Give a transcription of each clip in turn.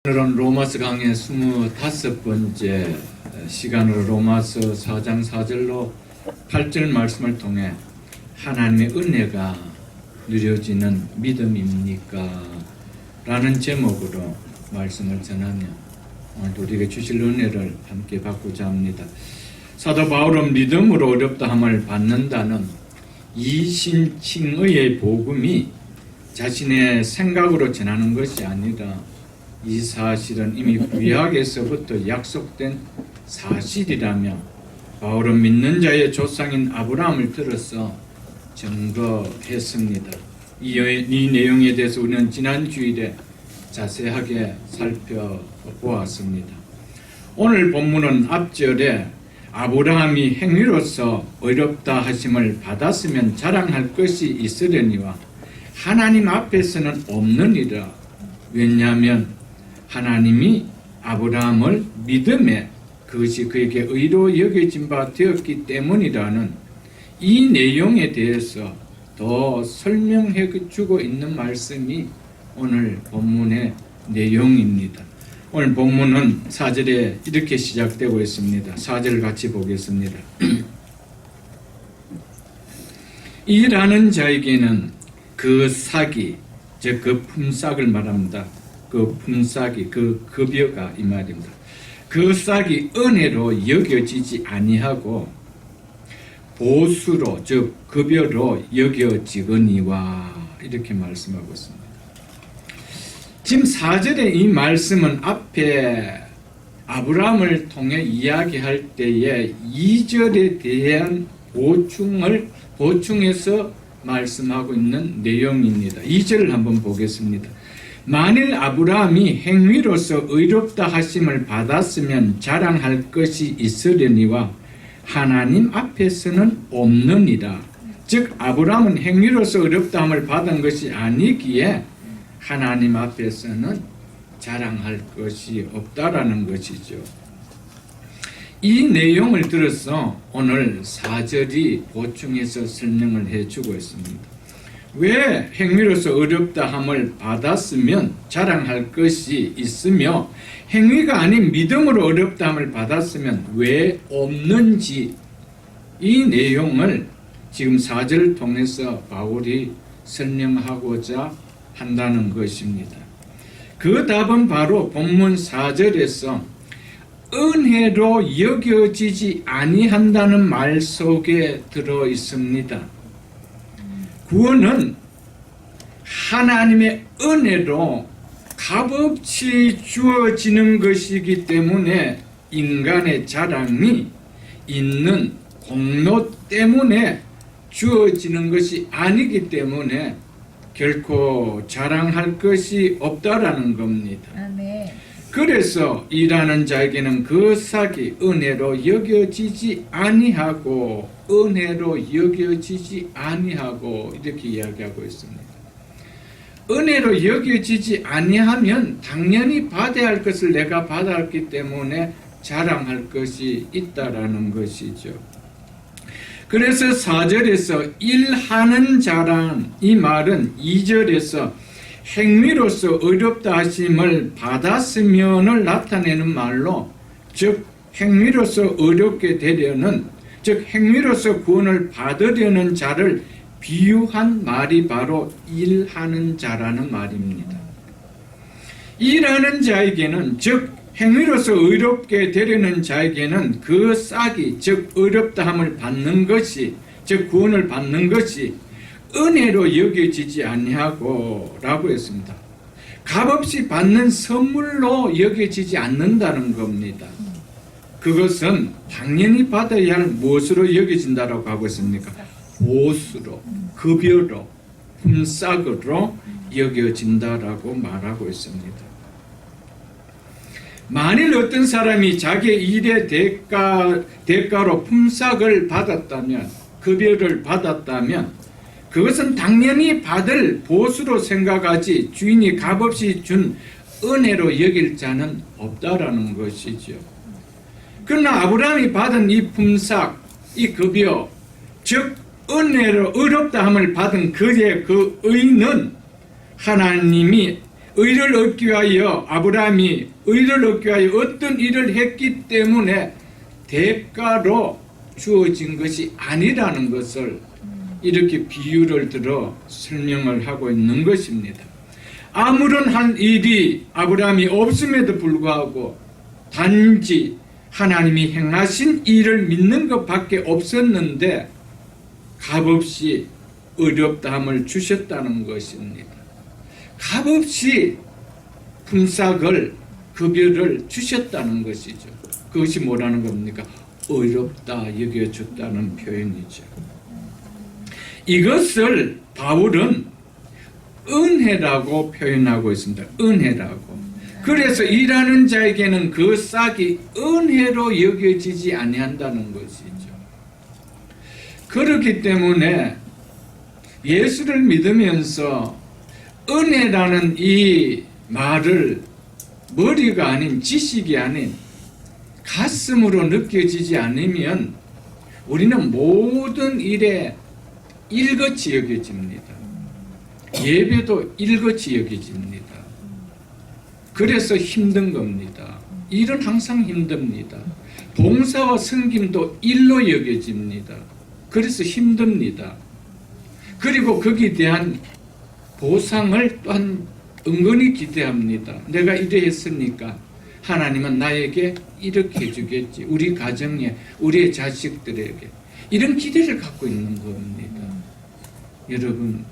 오늘은 로마서 강의 25번째 시간으로 로마서 4장 4절로 8절 말씀을 통해 하나님의 은혜가 누려지는 믿음입니까? 라는 제목으로 말씀을 전하며 오늘도 우리에게 주실 은혜를 함께 받고자 합니다. 사도 바울은 믿음으로 어렵다 함을 받는다는 이신칭의의 복음이 자신의 생각으로 전하는 것이 아니라 이 사실은 이미 구약에서부터 약속된 사실이라며 바울은 믿는 자의 조상인 아브라함을 들어서 증거했습니다. 이 내용에 대해서 우리는 지난 주일에 자세하게 살펴보았습니다. 오늘 본문은 앞절에 아브라함이 행위로서 어렵다 하심을 받았으면 자랑할 것이 있으려니와 하나님 앞에서는 없느니라. 왜냐하면 하나님이 아브라함을 믿음에 그것이 그에게 의로 여겨진 바 되었기 때문이라는 이 내용에 대해서 더 설명해 주고 있는 말씀이 오늘 본문의 내용입니다. 오늘 본문은 4절에 이렇게 시작되고 있습니다. 4절 같이 보겠습니다. 일하는 자에게는 그 삭이, 즉 그 품삯을 말합니다. 그 품삯이, 그 급여가 이 말입니다. 그 삭이 은혜로 여겨지지 아니하고 보수로, 즉 급여로 여겨지거니와 이렇게 말씀하고 있습니다. 지금 4절의 이 말씀은 앞에 아브라함을 통해 이야기할 때에 2절에 대한 보충해서 말씀하고 있는 내용입니다. 2절을 한번 보겠습니다. 만일 아브라함이 행위로서 의롭다 하심을 받았으면 자랑할 것이 있으려니와 하나님 앞에서는 없느니라. 즉 아브라함은 행위로서 의롭다 함을 받은 것이 아니기에 하나님 앞에서는 자랑할 것이 없다라는 것이죠. 이 내용을 들어서 오늘 4절이 보충해서 설명을 해주고 있습니다. 왜 행위로서 어렵다 함을 받았으면 자랑할 것이 있으며 행위가 아닌 믿음으로 어렵다 함을 받았으면 왜 없는지 이 내용을 지금 4절을 통해서 바울이 설명하고자 한다는 것입니다. 그 답은 바로 본문 4절에서 은혜로 여겨지지 아니한다는 말 속에 들어 있습니다. 구원은 하나님의 은혜로 값없이 주어지는 것이기 때문에 인간의 자랑이 있는 공로 때문에 주어지는 것이 아니기 때문에 결코 자랑할 것이 없다라는 겁니다. 아멘. 그래서 일하는 자에게는 그 삭이 은혜로 여겨지지 아니하고 은혜로 여겨지지 아니하고 이렇게 이야기하고 있습니다. 은혜로 여겨지지 아니하면 당연히 받아야 할 것을 내가 받았기 때문에 자랑할 것이 있다라는 것이죠. 그래서 4절에서 일하는 자란 이 말은 2절에서 행위로서 어렵다 하심을 받았으면을 나타내는 말로, 즉 행위로서 어렵게 되려는, 즉 행위로서 구원을 받으려는 자를 비유한 말이 바로 일하는 자라는 말입니다. 일하는 자에게는, 즉 행위로서 의롭게 되려는 자에게는 그 싹이, 즉 어렵다함을 받는 것이, 즉 구원을 받는 것이 은혜로 여겨지지 아니하고 라고 했습니다. 값없이 받는 선물로 여겨지지 않는다는 겁니다. 그것은 당연히 받아야 할 무엇으로 여겨진다라고 하고 있습니까? 보수로, 급여로, 품삯으로 여겨진다라고 말하고 있습니다. 만일 어떤 사람이 자기의 일의 대가로 품삯을 받았다면, 급여를 받았다면 그것은 당연히 받을 보수로 생각하지 주인이 값없이 준 은혜로 여길 자는 없다라는 것이죠. 그러나 아브라함이 받은 이 품삯, 이 급여, 즉 은혜로 의롭다함을 받은 그의 그 의는 하나님이 의를 얻기 위하여 아브라함이 의를 얻기 위하여 어떤 일을 했기 때문에 대가로 주어진 것이 아니라는 것을 이렇게 비유를 들어 설명을 하고 있는 것입니다. 아무런 한 일이 아브라함이 없음에도 불구하고 단지 하나님이 행하신 일을 믿는 것밖에 없었는데 값없이 어렵다함을 주셨다는 것입니다. 값없이 품삯을 급여를 주셨다는 것이죠. 그것이 뭐라는 겁니까? 어렵다 여겨줬다는 표현이죠. 이것을 바울은 은혜라고 표현하고 있습니다. 은혜라고. 그래서 일하는 자에게는 그 싹이 은혜로 여겨지지 아니한다는 것이죠. 그렇기 때문에 예수를 믿으면서 은혜라는 이 말을 머리가 아닌 지식이 아닌 가슴으로 느껴지지 않으면 우리는 모든 일에 일같이 여겨집니다. 예배도 일같이 여겨집니다. 그래서 힘든 겁니다. 일은 항상 힘듭니다. 봉사와 섬김도 일로 여겨집니다. 그래서 힘듭니다. 그리고 거기에 대한 보상을 또한 은근히 기대합니다. 내가 이래 했으니까 하나님은 나에게 이렇게 해주겠지. 우리 가정에, 우리의 자식들에게 이런 기대를 갖고 있는 겁니다. 여러분,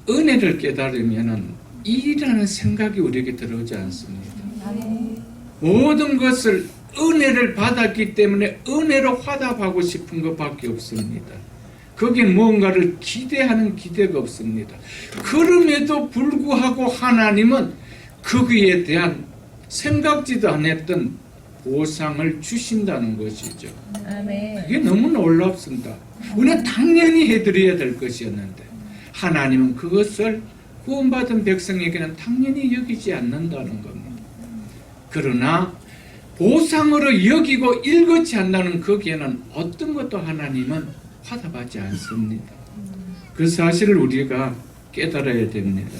은혜를 깨달으면 일이라는 생각이 우리에게 들어오지 않습니다. 모든 것을 은혜를 받았기 때문에 은혜로 화답하고 싶은 것밖에 없습니다. 거기에 뭔가를 기대하는 기대가 없습니다. 그럼에도 불구하고 하나님은 거기에 대한 생각지도 않았던 보상을 주신다는 것이죠. 그게 너무 놀랍습니다. 우리는 당연히 해드려야 될 것이었는데 하나님은 그것을 구원받은 백성에게는 당연히 여기지 않는다는 겁니다. 그러나 보상으로 여기고 일거치 한다는 거기에는 어떤 것도 하나님은 화답하지 않습니다. 그 사실을 우리가 깨달아야 됩니다.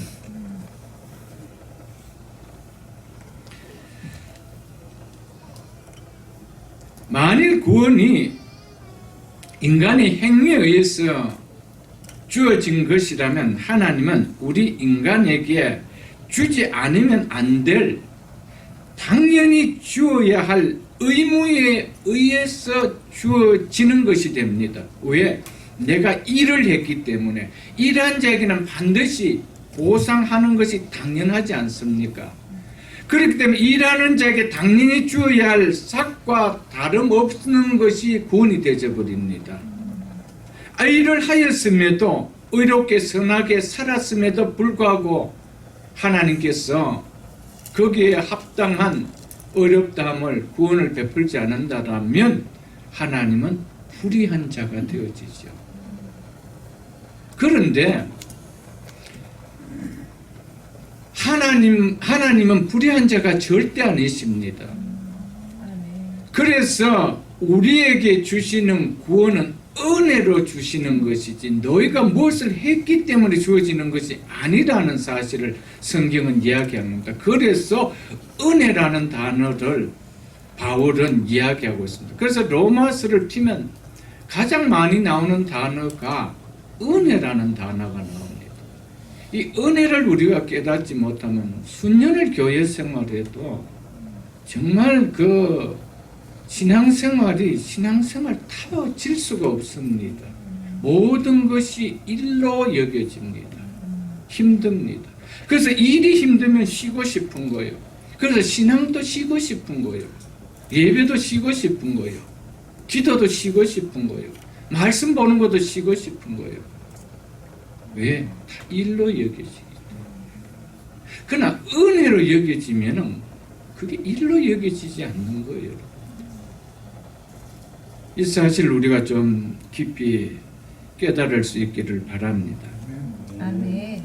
만일 구원이 인간의 행위에 의해서 주어진 것이라면 하나님은 우리 인간에게 주지 않으면 안 될 당연히 주어야 할 의무에 의해서 주어지는 것이 됩니다. 왜? 내가 일을 했기 때문에 일한 자에게는 반드시 보상하는 것이 당연하지 않습니까? 그렇기 때문에 일하는 자에게 당연히 주어야 할 삭과 다름없는 것이 구원이 되어버립니다. 일을 하였음에도 의롭게 선하게 살았음에도 불구하고 하나님께서 거기에 합당한 어렵다함을 구원을 베풀지 않는다면 하나님은 불의한 자가 되어지죠. 그런데 하나님은 불의한 자가 절대 아니십니다. 그래서 우리에게 주시는 구원은 은혜로 주시는 것이지 너희가 무엇을 했기 때문에 주어지는 것이 아니라는 사실을 성경은 이야기합니다. 그래서 은혜라는 단어를 바울은 이야기하고 있습니다. 그래서 로마서를 피면 가장 많이 나오는 단어가 은혜라는 단어가 나옵니다. 이 은혜를 우리가 깨닫지 못하면 수년을 교회 생활해도 정말 그 신앙생활 타워질 수가 없습니다. 모든 것이 일로 여겨집니다. 힘듭니다. 그래서 일이 힘들면 쉬고 싶은 거예요. 그래서 신앙도 쉬고 싶은 거예요. 예배도 쉬고 싶은 거예요. 기도도 쉬고 싶은 거예요. 말씀 보는 것도 쉬고 싶은 거예요. 왜? 다 일로 여겨지기 때문에. 그러나 은혜로 여겨지면은 그게 일로 여겨지지 않는 거예요. 이 사실을 우리가 좀 깊이 깨달을 수 있기를 바랍니다. 아멘.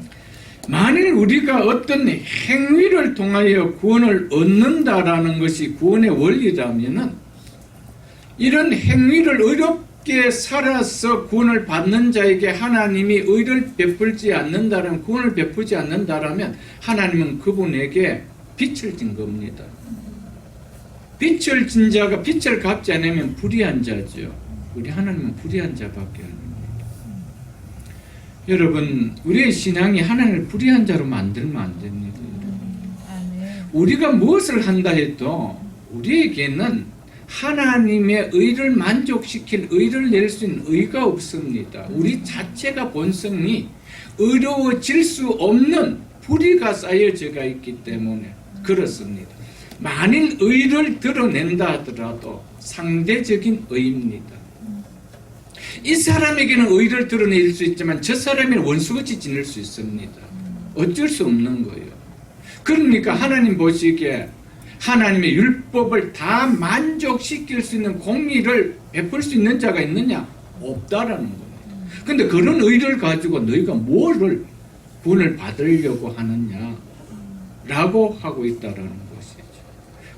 만일 우리가 어떤 행위를 통하여 구원을 얻는다라는 것이 구원의 원리라면은 이런 행위를 의롭게 살아서 구원을 받는 자에게 하나님이 의를 베풀지 않는다면, 구원을 베풀지 않는다면 하나님은 그분에게 빛을 진 겁니다. 빛을 진 자가 빛을 갚지 않으면 불의한 자죠. 우리 하나님은 불의한 자밖에 아닙니다. 여러분, 우리의 신앙이 하나님을 불의한 자로 만들면 안 됩니다. 우리가 무엇을 한다 해도 우리에게는 하나님의 의를 만족시킬 의를 낼 수 있는 의가 없습니다. 우리 자체가 본성이 의로워질 수 없는 불의가 쌓여져가 있기 때문에 그렇습니다. 만일 의를 드러낸다 하더라도 상대적인 의입니다. 이 사람에게는 의를 드러낼 수 있지만 저 사람에는 원수같이 지낼 수 있습니다. 어쩔 수 없는 거예요. 그러니까 하나님 보시기에 하나님의 율법을 다 만족시킬 수 있는 공의를 베풀 수 있는 자가 있느냐? 없다라는 겁니다. 근데 그런 의를 가지고 너희가 뭐를 구원을 받으려고 하느냐? 라고 하고 있다라는 것이죠.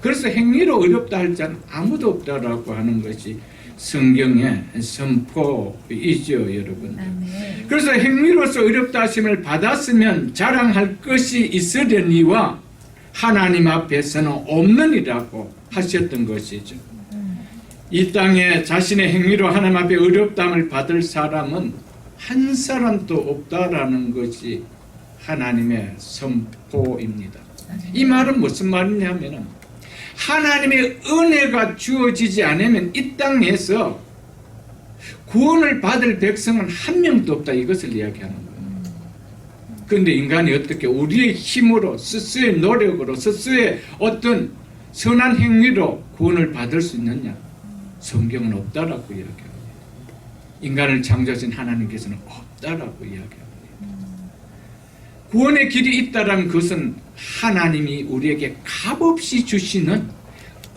그래서 행위로 어렵다 할 자는 아무도 없다라고 하는 것이 성경의 선포이죠, 여러분. 그래서 행위로서 어렵다 하심을 받았으면 자랑할 것이 있으려니와 하나님 앞에서는 없느니라고 하셨던 것이죠. 이 땅에 자신의 행위로 하나님 앞에 어렵다함을 받을 사람은 한 사람도 없다라는 것이 하나님의 선포입니다. 이 말은 무슨 말이냐면 하나님의 은혜가 주어지지 않으면 이 땅에서 구원을 받을 백성은 한 명도 없다, 이것을 이야기하는 거예요. 그런데 인간이 어떻게 우리의 힘으로 스스로의 노력으로 스스로의 어떤 선한 행위로 구원을 받을 수 있느냐? 성경은 없다라고 이야기합니다. 인간을 창조하신 하나님께서는 없다라고 이야기합니다. 구원의 길이 있다라면 그것은 하나님이 우리에게 값없이 주시는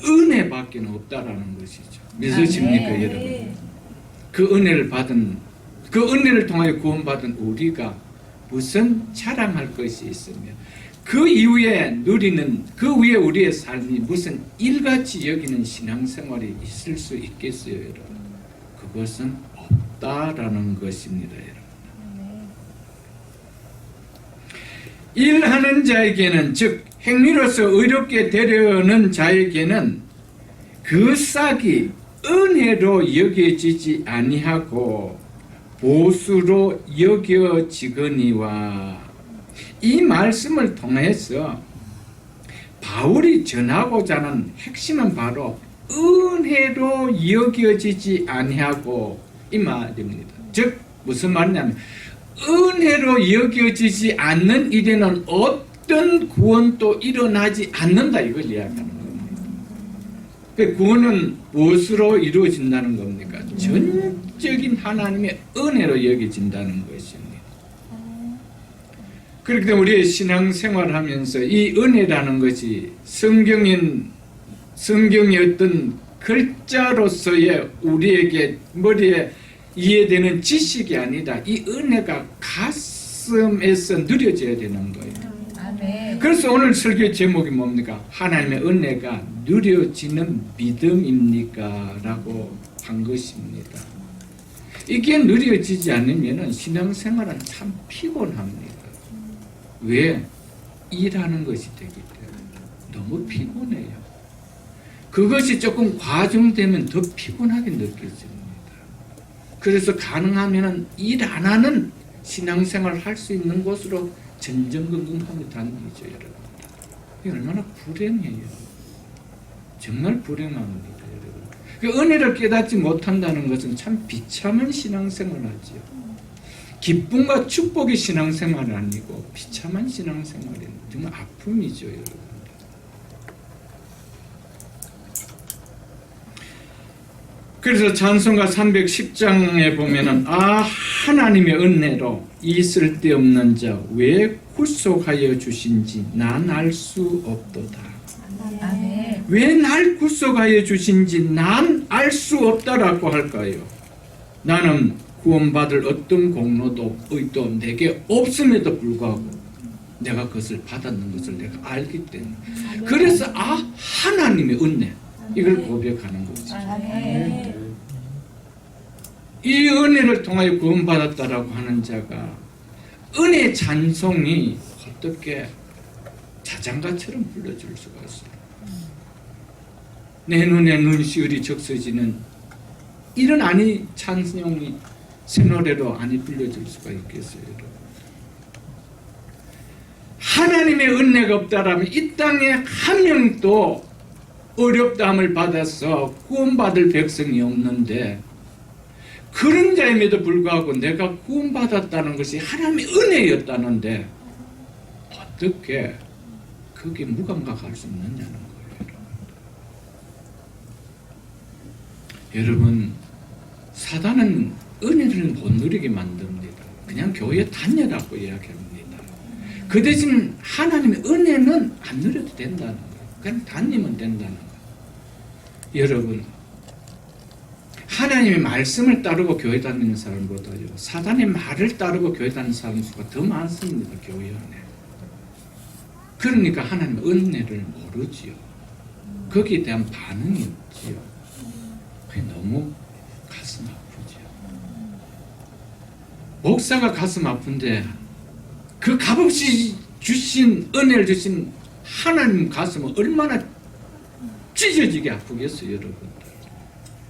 은혜밖에 없다라는 것이죠. 믿으십니까, 여러분? 그 은혜를 받은, 그 은혜를 통하여 구원받은 우리가 무슨 자랑할 것이 있으며 그 이후에 누리는, 그 위에 우리의 삶이 무슨 일같이 여기는 신앙생활이 있을 수 있겠어요, 여러분? 그것은 없다라는 것입니다, 여러분. 일하는 자에게는, 즉 행위로서 의롭게 되려는 자에게는 그 싹이 은혜로 여겨지지 아니하고 보수로 여겨지거니와. 이 말씀을 통해서 바울이 전하고자 하는 핵심은 바로 은혜로 여겨지지 아니하고 이 말입니다. 즉 무슨 말이냐면 은혜로 여겨지지 않는 일에는 어떤 구원도 일어나지 않는다, 이걸 이야기하는 겁니다. 그 구원은 무엇으로 이루어진다는 겁니까? 전적인 하나님의 은혜로 여겨진다는 것입니다. 그렇기 때문에 우리의 신앙생활을 하면서 이 은혜라는 것이 성경의 어떤 글자로서의 우리에게 머리에 이해되는 지식이 아니라 이 은혜가 가슴에서 누려져야 되는 거예요. 아멘. 그래서 오늘 설교 제목이 뭡니까? 하나님의 은혜가 누려지는 믿음입니까? 라고 한 것입니다. 이게 누려지지 않으면 신앙생활은 참 피곤합니다. 왜? 일하는 것이 되기 때문에 너무 피곤해요. 그것이 조금 과중되면 더 피곤하게 느껴집니다. 그래서 가능하면 일 안 하는 신앙생활을 할 수 있는 곳으로 전전긍긍하며 다니죠, 여러분. 이게 얼마나 불행해요. 정말 불행합니다, 여러분. 그 은혜를 깨닫지 못한다는 것은 참 비참한 신앙생활하지요. 기쁨과 축복의 신앙생활은 아니고 비참한 신앙생활은 정말 아픔이죠, 여러분. 그래서 찬송가 310장에 보면은 하나님의 은혜로 이 쓸데없는 자 왜 구속하여 주신지 난 알 수 없도다. 왜 날 구속하여 주신지 난 알 수 없다라고 할까요? 나는 구원받을 어떤 공로도 의도 내게 없음에도 불구하고 내가 그것을 받았는 것을 내가 알기 때문에 그래서 하나님의 은혜 이걸 고백하는 거죠. 이 은혜를 통하여 구원받았다라고 하는 자가 은혜 찬송이 어떻게 자장가처럼 불러줄 수가 있어요. 내 눈에 눈시울이 적셔지는 이런 아니 찬송이 새 노래로 아니 불려줄 수가 있겠어요, 여러분. 하나님의 은혜가 없다라면 이 땅에 한 명도 어렵다함을 받아서 구원받을 백성이 없는데, 그런 자임에도 불구하고 내가 구원받았다는 것이 하나님의 은혜였다는데 어떻게 그게 무감각할 수 있느냐는 거예요. 여러분, 사단은 은혜를 못 누리게 만듭니다. 그냥 교회에 다녀라고 이야기합니다. 그 대신 하나님의 은혜는 안 누려도 된다는 거예요. 그냥 다니면 된다는 거예요. 여러분, 하나님의 말씀을 따르고 교회 다니는 사람보다요, 사단의 말을 따르고 교회 다니는 사람 수가 더 많습니다. 교회 안에. 그러니까 하나님의 은혜를 모르지요. 거기에 대한 반응이 없지요. 그게 너무 가슴 아프지요. 목사가 가슴 아픈데 그 값없이 주신 은혜를 주신 하나님 가슴은 얼마나 찢어지게 아프겠어요, 여러분.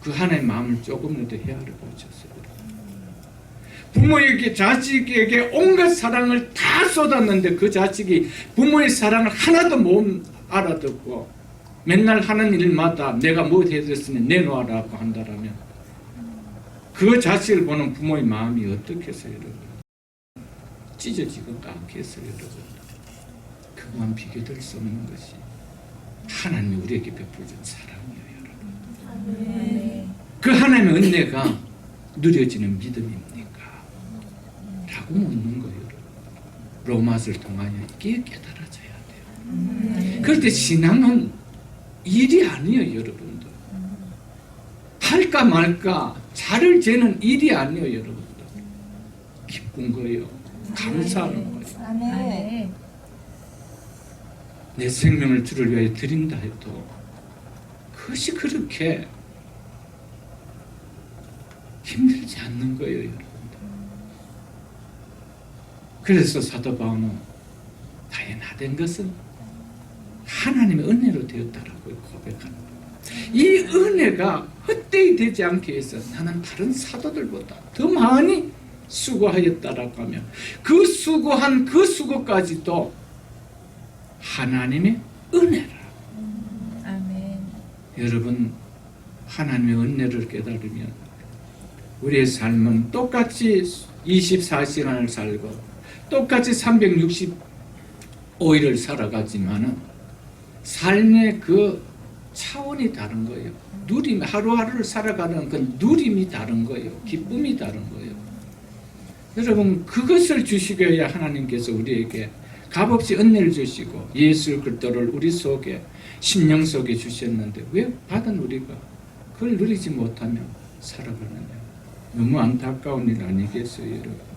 그 하나님의 마음을 조금이라도 헤아려 보셨어요. 부모에게 자식에게 온갖 사랑을 다 쏟았는데 그 자식이 부모의 사랑을 하나도 못 알아듣고 맨날 하는 일마다 내가 뭐 해줬으니 내놓으라고 한다라면 그 자식을 보는 부모의 마음이 어떻겠어요, 여러분? 찢어지고 않겠어요, 여러분? 그만 비교될 수 없는 것이 하나님이 우리에게 베풀어준 사랑이에요, 여러분. 그 하나님의 은혜가 누려지는 믿음입니까? 라고 묻는 거예요. 로마서를 통하여 이게 깨달아져야 돼요. 그럴 때 신앙은 일이 아니에요, 여러분들. 할까 말까 자를 재는 일이 아니에요, 여러분들. 기쁜 거예요. 감사하는 거예요. 내 생명을 주를 위하여 드린다 해도 그것이 그렇게 힘들지 않는 거예요, 여러분들. 그래서 사도 바울은 다연하된 것은 하나님의 은혜로 되었다라고 고백하는 거예요. 이 은혜가 헛되이 되지 않기 위해서 나는 다른 사도들보다 더 많이 수고하였다라고 하면 그 수고한 그 수고까지도 하나님의 은혜라. 아멘. 여러분, 하나님의 은혜를 깨달으면 우리의 삶은 똑같이 24시간을 살고 똑같이 365일을 살아가지만은 삶의 그 차원이 다른 거예요. 누림, 하루하루를 살아가는 그 누림이 다른 거예요. 기쁨이 다른 거예요. 여러분, 그것을 주시고야 하나님께서 우리에게 값없이 은혜를 주시고 예수 그리스도를 우리 속에 심령 속에 주셨는데 왜 받은 우리가 그걸 누리지 못하며 살아가느냐. 너무 안타까운 일 아니겠어요, 여러분?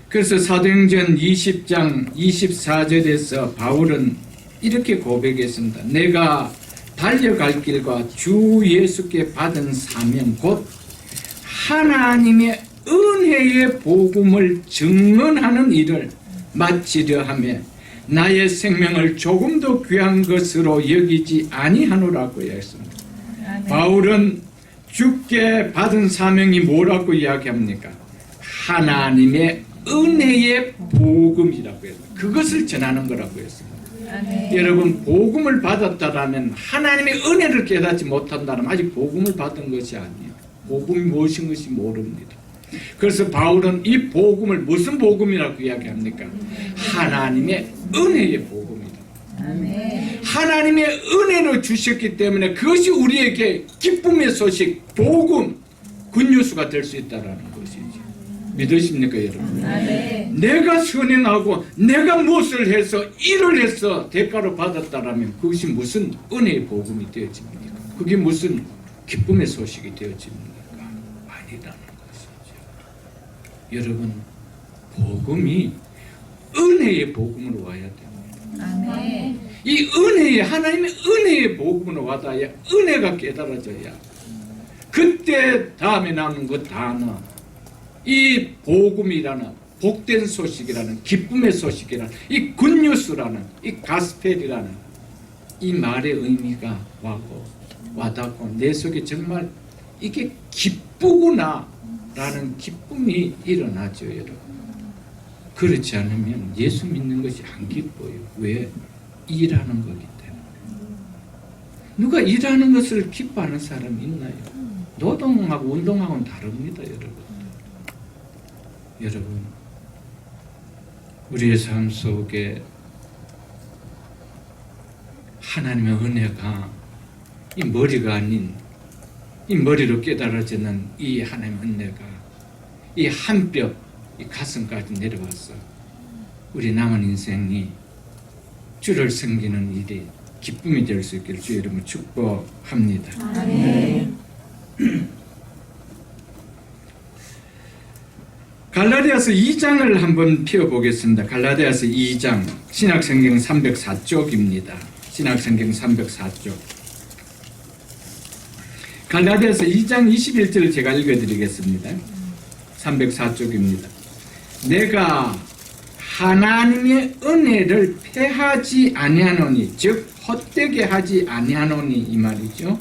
그래서 사도행전 20장 24절에서 바울은 이렇게 고백했습니다. 내가 달려갈 길과 주 예수께 받은 사명 곧 하나님의 은혜의 복음을 증언하는 일을 마치려 하며 나의 생명을 조금도 귀한 것으로 여기지 아니하노라고 했습니다. 바울은 주께 받은 사명이 뭐라고 이야기합니까? 하나님의 은혜의 복음이라고 해서 그것을 전하는 거라고 했습니다. 여러분, 복음을 받았다라면 하나님의 은혜를 깨닫지 못한다면 아직 복음을 받은 것이 아니에요. 복음이 무엇인 것이 모릅니다. 그래서 바울은 이 복음을 무슨 복음이라고 이야기합니까? 하나님의 은혜의 복음이다. 하나님의 은혜를 주셨기 때문에 그것이 우리에게 기쁨의 소식, 복음, 굿뉴스가 될 수 있다는 것이지. 믿으십니까, 여러분? 내가 선행하고 내가 무엇을 해서 일을 해서 대가로 받았다라면 그것이 무슨 은혜의 복음이 되어집니까? 그게 무슨 기쁨의 소식이 되어집니까? 아니라는 것이죠. 여러분, 복음이 은혜의 복음으로 와야 됩니다. 이 은혜의 하나님의 은혜의 복음으로 와닿아야 은혜가 깨달아져야 그때 다음에 나오는 그 단어, 이 복음이라는 복된 소식이라는 기쁨의 소식이라는 이 굿뉴스라는 이 가스펠이라는 이 말의 의미가 와닿고 내 속에 정말 이게 기쁘구나 라는 기쁨이 일어나죠, 여러분. 그렇지 않으면 예수 믿는 것이 안 기뻐요. 왜? 일하는 거기 때문에. 누가 일하는 것을 기뻐하는 사람이 있나요? 노동하고 운동하고는 다릅니다, 여러분. 여러분, 우리의 삶 속에 하나님의 은혜가 이 머리가 아닌 이 머리로 깨달아지는 이 하나님의 은혜가 이 한 뼘, 이 가슴까지 내려와서 우리 남은 인생이 주를 섬기는 일이 기쁨이 될 수 있기를 주의 이름으로 축복합니다. 아멘. 갈라디아서 2장을 한번 펴보겠습니다. 갈라디아서 2장, 신약성경 304쪽입니다. 신약성경 304쪽. 갈라디아서 2장 21절을 제가 읽어드리겠습니다. 304쪽입니다. 내가 하나님의 은혜를 패하지 아니하노니, 즉 헛되게 하지 아니하노니 이 말이죠.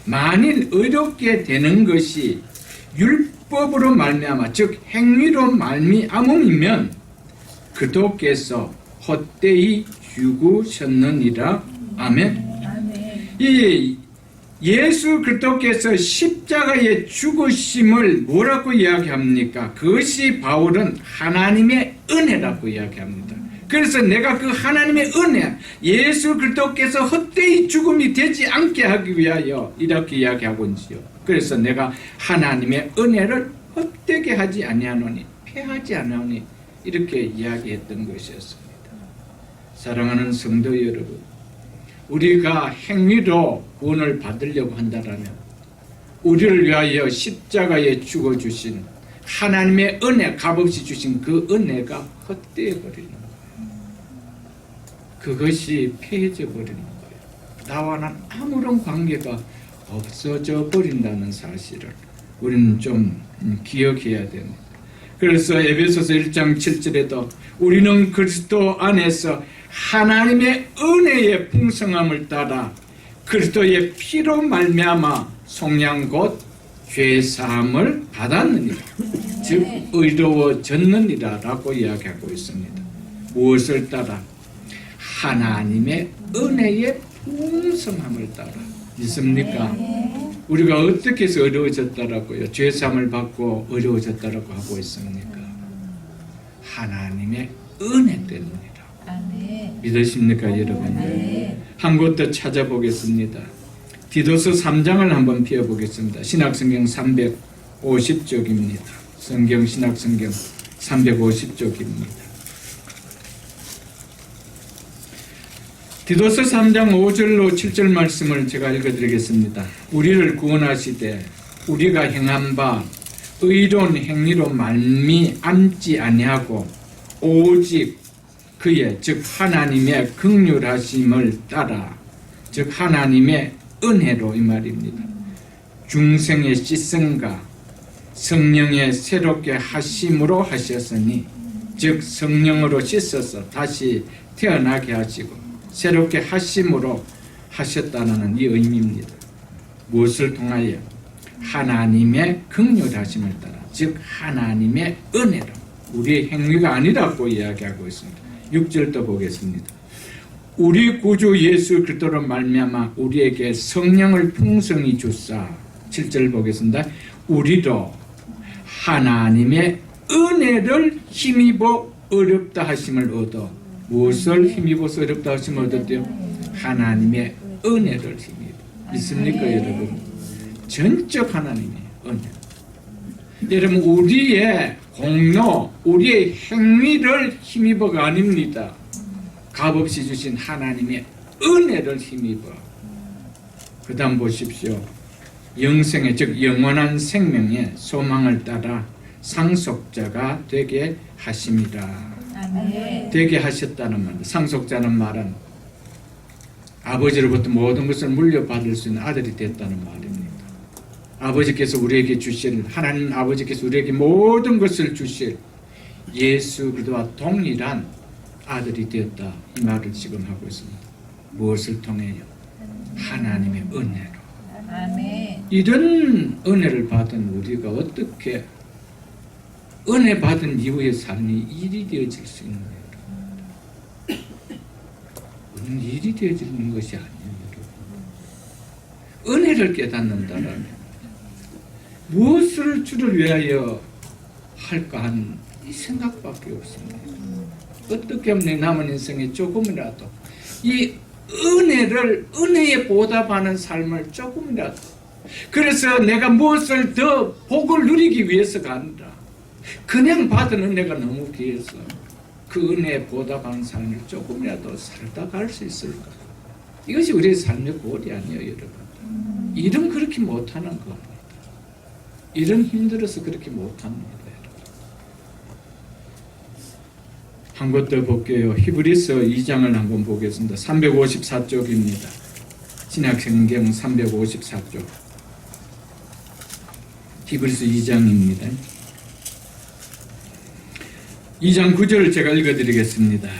만일 의롭게 되는 것이 율법으로 말미암아, 즉 행위로 말미암음이면 그도께서 헛되이 죽으셨느니라. 아멘. 이 예수 그리스도께서 십자가에 죽으심을 뭐라고 이야기합니까? 그것이 바울은 하나님의 은혜라고 이야기합니다. 그래서 내가 그 하나님의 은혜, 예수 그리스도께서 헛되이 죽음이 되지 않게 하기 위하여 이렇게 이야기하고 있지요. 그래서 내가 하나님의 은혜를 헛되게 하지 아니하노니, 패하지 아니하노니 이렇게 이야기했던 것이었습니다. 사랑하는 성도 여러분, 우리가 행위로 구원을 받으려고 한다면 우리를 위하여 십자가에 죽어주신 하나님의 은혜, 값없이 주신 그 은혜가 헛되어 버리는 거예요. 그것이 폐해져 버리는 거예요. 나와는 아무런 관계가 없어져 버린다는 사실을 우리는 좀 기억해야 됩니다. 그래서 에베소서 1장 7절에도 우리는 그리스도 안에서 하나님의 은혜의 풍성함을 따라 그리스도의 피로 말미암아 속량 곧 죄사함을 받았느니라. 즉 의로워졌느니라 라고 이야기하고 있습니다. 무엇을 따라? 하나님의 은혜의 풍성함을 따라. 믿습니까? 우리가 어떻게 해서 어려워졌다라고요? 죄사함을 받고 어려워졌다라고 하고 있습니까? 하나님의 은혜 때문이라. 믿으십니까, 여러분? 한 곳 더 찾아보겠습니다. 디도서 3장을 한번 펴보겠습니다. 신약성경 350쪽입니다. 성경 신약성경 350쪽입니다. 디도서 3장 5절로 7절 말씀을 제가 읽어드리겠습니다. 우리를 구원하시되 우리가 행한 바 의로운 행위로 말미암지 아니하고 오직 그의 즉 하나님의 긍휼하심을 따라 즉 하나님의 은혜로 이 말입니다. 중생의 씻음과 성령의 새롭게 하심으로 하셨으니 즉 성령으로 씻어서 다시 태어나게 하시고 새롭게 하심으로 하셨다는 이 의미입니다. 무엇을 통하여? 하나님의 긍휼하심을 따라 즉 하나님의 은혜로, 우리의 행위가 아니라고 이야기하고 있습니다. 6절도 보겠습니다. 우리 구주 예수 그리스도로 말미암아 우리에게 성령을 풍성히 주사. 7절 보겠습니다. 우리도 하나님의 은혜를 힘입어 어렵다 하심을 얻어. 무엇을 힘입어서 어렵다 하심을 얻었대요? 하나님의 은혜를 힘입어. 믿습니까, 여러분? 전적 하나님의 은혜. 여러분, 우리의 공로, 우리의 행위를 힘입어가 아닙니다. 값없이 주신 하나님의 은혜를 힘입어. 그 다음 보십시오. 영생의 즉 영원한 생명의 소망을 따라 상속자가 되게 하심이라. 되게 하셨다는 말. 상속자는 말은 아버지로부터 모든 것을 물려받을 수 있는 아들이 됐다는 말입니다. 아버지께서 우리에게 주실, 하나님 아버지께서 우리에게 모든 것을 주실 예수 그리스도와 동일한 아들이 되었다. 이 말을 지금 하고 있습니다. 무엇을 통해요? 하나님의 은혜로. 아멘. 이런 은혜를 받은 우리가 어떻게 은혜 받은 이후의 삶이 일이 되어질 수 있는 거예요? 일이 되어지는 것이 아니에요. 은혜를 깨닫는다면 무엇을 주를 위하여 할까 하는 이 생각밖에 없습니다. 어떻게 하면 내 남은 인생에 조금이라도 이 은혜에 보답하는 삶을 조금이라도, 그래서 내가 무엇을 더 복을 누리기 위해서가 아니라 그냥 받은 은혜가 너무 귀해서 그 은혜에 보답하는 삶을 조금이라도 살다 갈 수 있을까? 이것이 우리의 삶의 고리 아니에요, 여러분. 일은 그렇게 못하는 겁니다. 일은 힘들어서 그렇게 못합니다. 한 것 더 볼게요. 히브리서 2장을 한번 보겠습니다. 354쪽입니다. 신약성경 354쪽. 히브리서 2장입니다. 2장 9절을 제가 읽어드리겠습니다.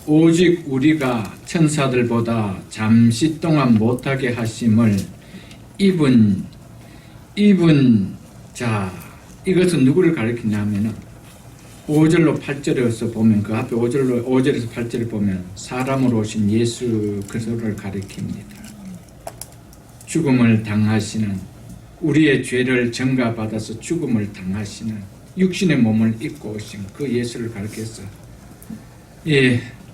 오직 우리가 천사들보다 잠시 동안 못하게 하심을 입은 자, 이것은 누구를 가리키냐면은 5절로 8절에서 보면, 그 앞에 5절에서 8절을 보면 사람으로 오신 예수 그리스도를 가리킵니다. 죽음을 당하시는, 우리의 죄를 전가받아서 죽음을 당하시는 육신의 몸을 입고 오신 그 예수를 가리켜서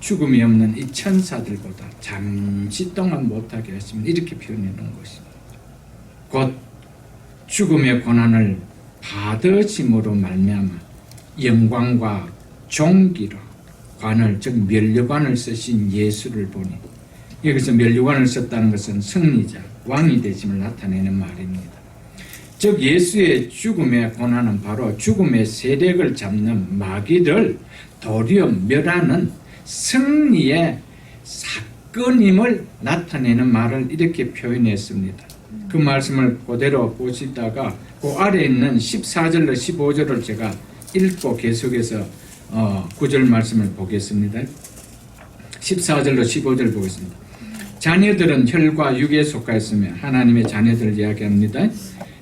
죽음이 없는 이 천사들보다 잠시 동안 못하게 하시면 이렇게 표현해 놓은 것입니다. 곧 죽음의 고난을 받으심으로 말미암아 영광과 존귀로 관을, 즉 면류관을 쓰신 예수를 보니, 여기서 면류관을 썼다는 것은 승리자, 왕이 되심을 나타내는 말입니다. 즉 예수의 죽음의 고난은 바로 죽음의 세력을 잡는 마귀를 도리어 멸하는 승리의 사건임을 나타내는 말을 이렇게 표현했습니다. 그 말씀을 그대로 보시다가 그 아래에 있는 14절로 15절을 제가 읽고 계속해서 9절 말씀을 보겠습니다. 14절로 15절 보겠습니다. 자녀들은 혈과 육에 속하 있으며, 하나님의 자녀들을 이야기합니다.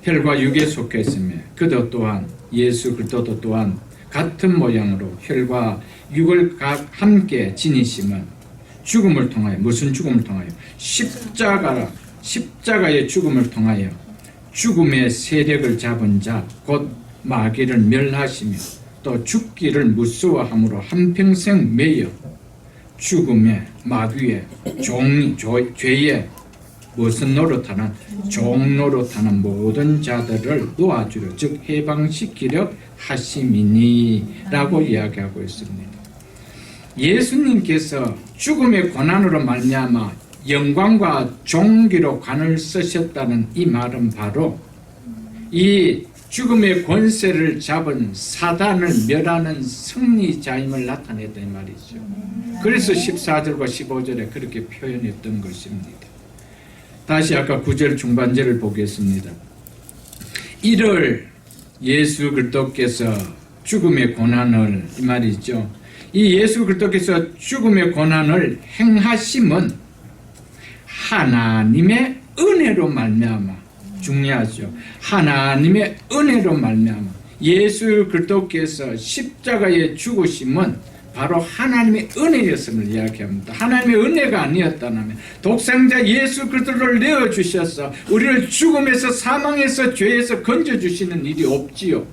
혈과 육에 속해 있으며 그도 또한, 예수 그리스도도 또한 같은 모양으로 혈과 육을 각 함께 지니심은 죽음을 통하여, 무슨 죽음을 통하여? 십자가의 죽음을 통하여 죽음의 세력을 잡은 자 곧 마귀를 멸하시며 또 죽기를 무서워함으로 한평생 매여 죽음의 마귀의 죄의 무슨 노릇하는 종노릇하는 모든 자들을 놓아주려, 즉 해방시키려 하심이니라고 이야기하고 있습니다. 예수님께서 죽음의 고난으로 말미암아 영광과 존귀로 관을 쓰셨다는 이 말은 바로 이 죽음의 권세를 잡은 사단을 멸하는 승리자임을 나타냈단 말이죠. 그래서 14절과 15절에 그렇게 표현했던 것입니다. 다시 아까 9절 중반절을 보겠습니다. 이를 예수 그리스도께서 죽음의 고난을, 이 말이죠. 이 예수 그리스도께서 죽음의 고난을 행하심은 하나님의 은혜로 말미암아, 중요하죠. 하나님의 은혜로 말미암아 예수 그리스도께서 십자가에 죽으심은 바로 하나님의 은혜였음을 이야기합니다. 하나님의 은혜가 아니었다면 독생자 예수 그리스도를 내어주셔서 우리를 죽음에서, 사망에서, 죄에서 건져주시는 일이 없지요.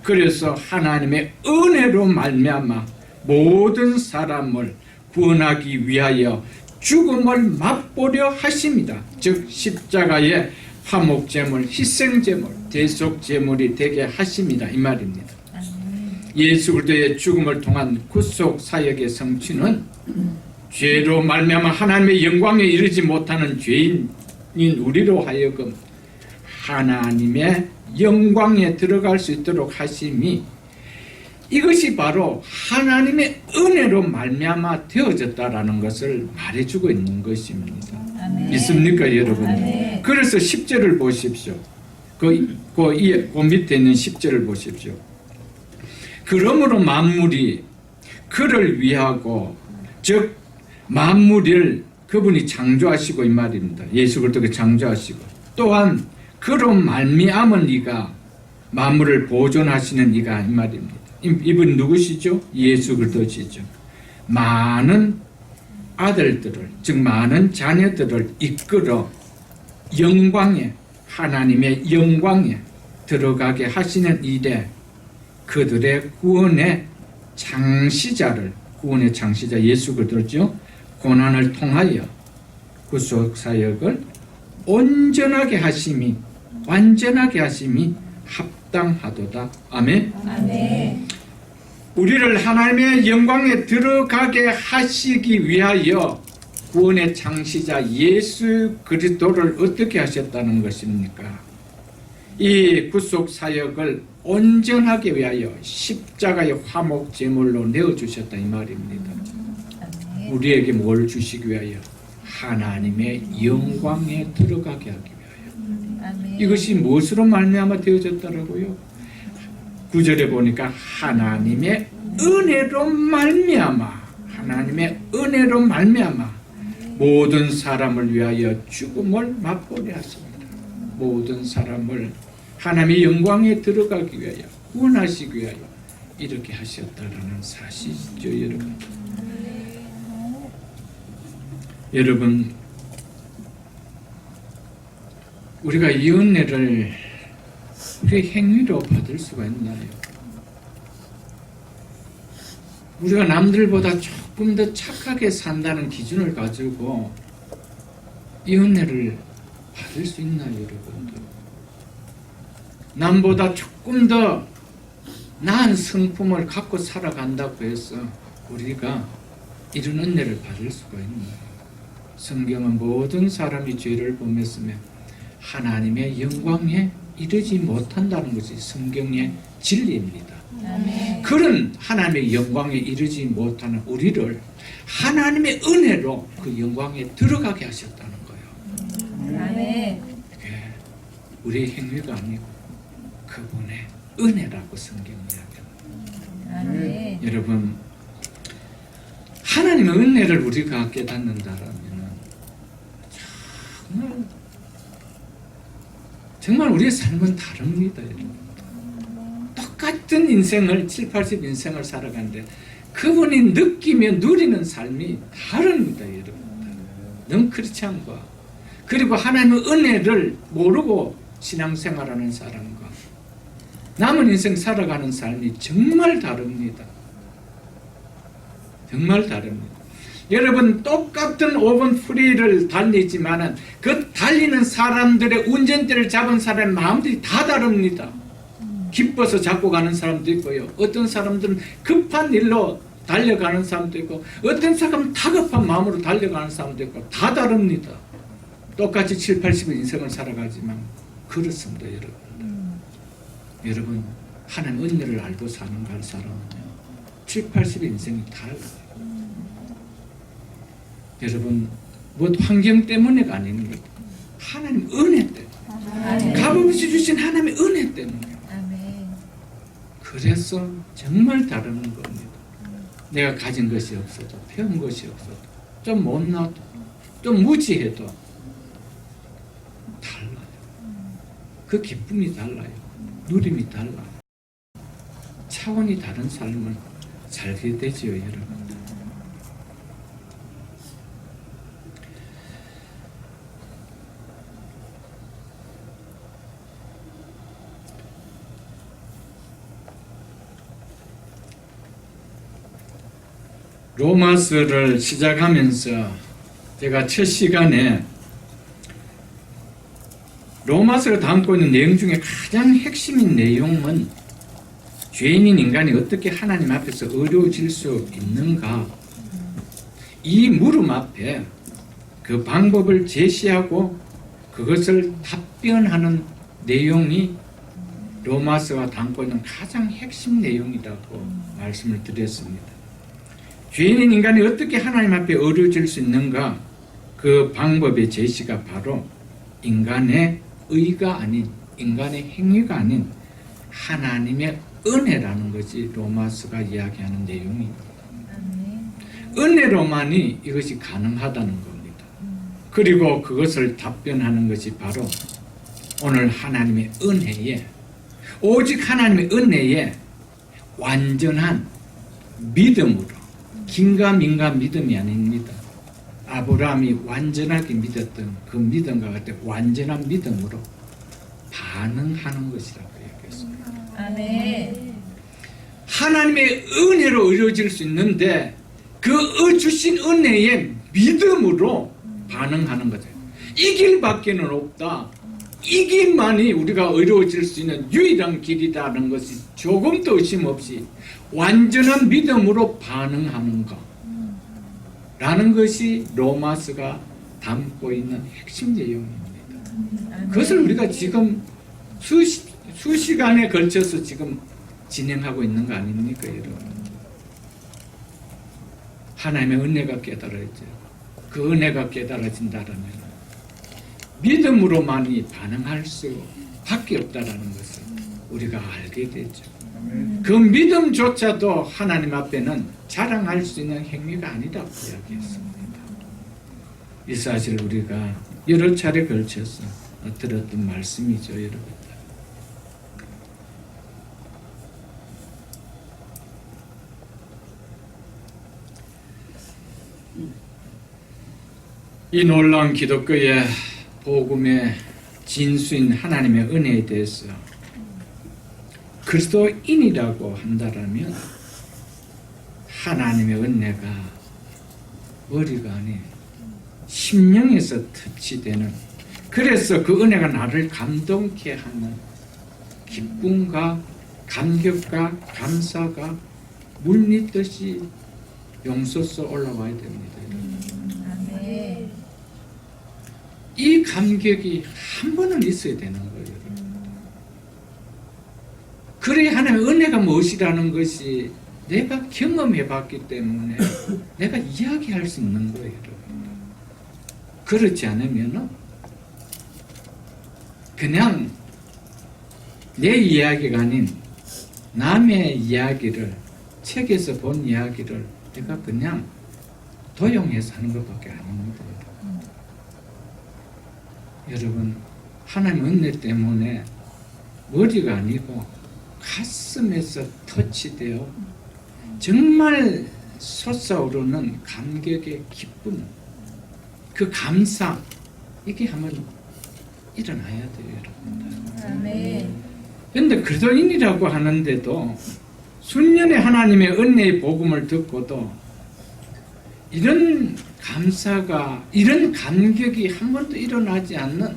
그래서 하나님의 은혜로 말미암아 모든 사람을 구원하기 위하여 죽음을 맛보려 하십니다. 즉 십자가의 화목제물, 희생제물, 대속제물이 되게 하십니다. 이 말입니다. 예수 그리스도의 죽음을 통한 구속 사역의 성취는 죄로 말미암아 하나님의 영광에 이르지 못하는 죄인인 우리로 하여금 하나님의 영광에 들어갈 수 있도록 하심이, 이것이 바로 하나님의 은혜로 말미암아 되어졌다라는 것을 말해주고 있는 것입니다. 아멘. 믿습니까, 여러분? 아멘. 그래서 10절을 보십시오. 그 밑에 있는 10절을 보십시오. 그러므로 만물이 그를 위하고 즉 만물을 그분이 창조하시고 이 말입니다. 예수 그리스도가 창조하시고 또한 그로 말미암은 이가 만물을 보존하시는 이가 이 말입니다. 이분 누구시죠? 예수 그리스도시죠. 많은 아들들을 즉 많은 자녀들을 이끌어 영광에 하나님의 영광에 들어가게 하시는 일에 그들의 구원의 창시자 예수 그리스도죠. 고난을 통하여 구속 사역을 온전하게 하심이 완전하게 하심이 합당하도다. 아멘. 아멘. 우리를 하나님의 영광에 들어가게 하시기 위하여 구원의 창시자 예수 그리스도를 어떻게 하셨다는 것입니까? 이 구속 사역을 온전하게 위하여 십자가의 화목 제물로 내어주셨다 이 말입니다. 아멘. 우리에게 뭘 주시기 위하여? 하나님의 영광에 들어가게 하기 위하여. 아멘. 이것이 무엇으로 말미암아 되어졌다라고요? 9절에 보니까 하나님의 은혜로 말미암아 모든 사람을 위하여 죽음을 맛보게 하십니다. 모든 사람을 하나님의 영광에 들어가기 위하여 구원하시기 위하여 이렇게 하셨다라는 사실이죠, 여러분. 여러분, 우리가 이 은혜를 우리의 행위로 받을 수가 있나요? 우리가 남들보다 조금 더 착하게 산다는 기준을 가지고 이 은혜를 받을 수 있나요, 여러분들? 남보다 조금 더 나은 성품을 갖고 살아간다고 해서 우리가 이런 은혜를 받을 수가 있나요? 성경은 모든 사람이 죄를 범했으며 하나님의 영광에 이르지 못한다는 것이 성경의 진리입니다. 아멘. 그런 하나님의 영광에 이르지 못하는 우리를 하나님의 은혜로 그 영광에 들어가게 하셨다는 거예요. 아멘. 이게 우리의 행위가 아니고 그분의 은혜라고 성경이 이야기합니다. 아멘. 여러분, 하나님의 은혜를 우리가 깨닫는다라면 정말 우리의 삶은 다릅니다. 여러분. 똑같은 인생을 7, 80 인생을 살아가는데 그분이 느끼며 누리는 삶이 다릅니다. 여러분. 너무 그렇지 않고 그리고 하나님의 은혜를 모르고 신앙생활하는 사람과 남은 인생 살아가는 삶이 정말 다릅니다. 정말 다릅니다. 여러분, 똑같은 5번 프리를 달리지만은 그 달리는 사람들의 운전대를 잡은 사람의 마음들이 다 다릅니다. 기뻐서 잡고 가는 사람도 있고요. 어떤 사람들은 급한 일로 달려가는 사람도 있고 어떤 사람은 다급한 마음으로 달려가는 사람도 있고 다 다릅니다. 똑같이 7, 80의 인생을 살아가지만 그렇습니다. 여러분, 하나님 은혜를 알고 사는 사람은요 7, 80의 인생이 달라요. 여러분, 뭐 환경 때문에가 아닙니다. 하나님 은혜 때문에. 값없이 주신 하나님의 은혜 때문에. 아멘. 그래서 정말 다른 겁니다. 내가 가진 것이 없어도, 배운 것이 없어도, 좀 못나도, 좀 무지해도 달라요. 그 기쁨이 달라요. 누림이 달라요. 차원이 다른 삶을 살게 되지요, 여러분. 로마서를 시작하면서 제가 첫 시간에 로마서가 담고 있는 내용 중에 가장 핵심인 내용은 죄인인 인간이 어떻게 하나님 앞에서 어려워질 수 있는가, 이 물음 앞에 그 방법을 제시하고 그것을 답변하는 내용이 로마서가 담고 있는 가장 핵심 내용이라고 말씀을 드렸습니다. 죄인인 인간이 어떻게 하나님 앞에 어려워질 수 있는가, 그 방법의 제시가 바로 인간의 의가 아닌 인간의 행위가 아닌 하나님의 은혜라는 것이 로마서가 이야기하는 내용입니다. 아멘. 은혜로만이 이것이 가능하다는 겁니다. 그리고 그것을 답변하는 것이 바로 오늘 하나님의 은혜에, 오직 하나님의 은혜에 완전한 믿음으로, 긴가민가 믿음이 아닙니다. 아브라함이 완전하게 믿었던 그 믿음과 같은 완전한 믿음으로 반응하는 것이라고 얘기했습니다. 아멘. 하나님의 은혜로 이루어질 수 있는데 그 주신 은혜에 믿음으로 반응하는 거죠. 이 길밖에는 없다. 이 길만이 우리가 의로워질 수 있는 유일한 길이라는 것이 조금도 의심 없이 완전한 믿음으로 반응하는 것 라는 것이 로마서가 담고 있는 핵심 내용입니다. 그것을 우리가 지금 수시간에 걸쳐서 지금 진행하고 있는 거 아닙니까, 여러분? 하나님의 은혜가 깨달아지죠. 그 은혜가 깨달아진다라면 믿음으로만이 반응할 수밖에 없다라는 것을 우리가 알게 되죠. 그 믿음조차도 하나님 앞에는 자랑할 수 있는 행위가 아니라고 이야기했습니다. 이 사실 우리가 여러 차례 걸쳐서 들었던 말씀이죠, 여러분. 이 놀라운 기독교의 복음의 진수인 하나님의 은혜에 대해서 그리스도인이라고 한다라면 하나님의 은혜가 머리가 아닌 심령에서 터치되는, 그래서 그 은혜가 나를 감동케 하는 기쁨과 감격과 감사가 물밀듯이 용솟아 올라와야 됩니다. 아멘. 이 감격이 한 번은 있어야 되는 거예요. 그래야 하나님의 은혜가 무엇이라는 것이 내가 경험해 봤기 때문에 내가 이야기할 수 있는 거예요. 그렇지 않으면 그냥 내 이야기가 아닌 남의 이야기를, 책에서 본 이야기를 내가 그냥 도용해서 하는 것밖에 아닙니다. 여러분, 하나님의 은혜 때문에 머리가 아니고 가슴에서 터치되어 정말 솟아오르는 감격의 기쁨, 그 감사, 이게 한번 일어나야 돼요, 여러분들. 아멘. 그런데 그리스도인이라고 하는데도 순년의 하나님의 은혜의 복음을 듣고도 이런 감사가, 이런 감격이 한 번도 일어나지 않는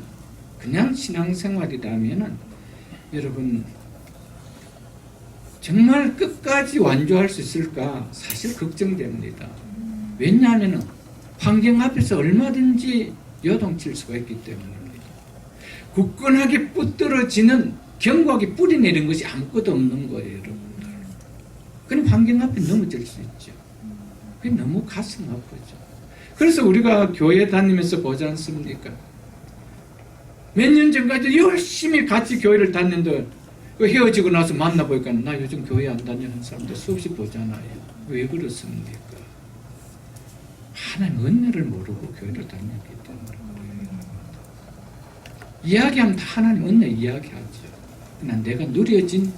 그냥 신앙생활이라면은 여러분 정말 끝까지 완주할 수 있을까 사실 걱정됩니다. 왜냐하면 환경 앞에서 얼마든지 요동칠 수가 있기 때문입니다. 굳건하게 붙들어지는 견고하게 뿌리 내린 것이 아무것도 없는 거예요, 여러분들. 그럼 환경 앞에 넘어질 수 있죠. 그게 너무 가슴 아프죠. 그래서 우리가 교회 다니면서 보지 않습니까? 몇 년 전까지 열심히 같이 교회를 다녔는데 헤어지고 나서 만나보니까 나 요즘 교회 안 다니는 사람들 수없이 보잖아요. 왜 그렇습니까? 하나님 은혜를 모르고 교회를 다녔기 때문에 그래요. 이야기하면 다 하나님 은혜 이야기하죠. 그러나 내가 누려진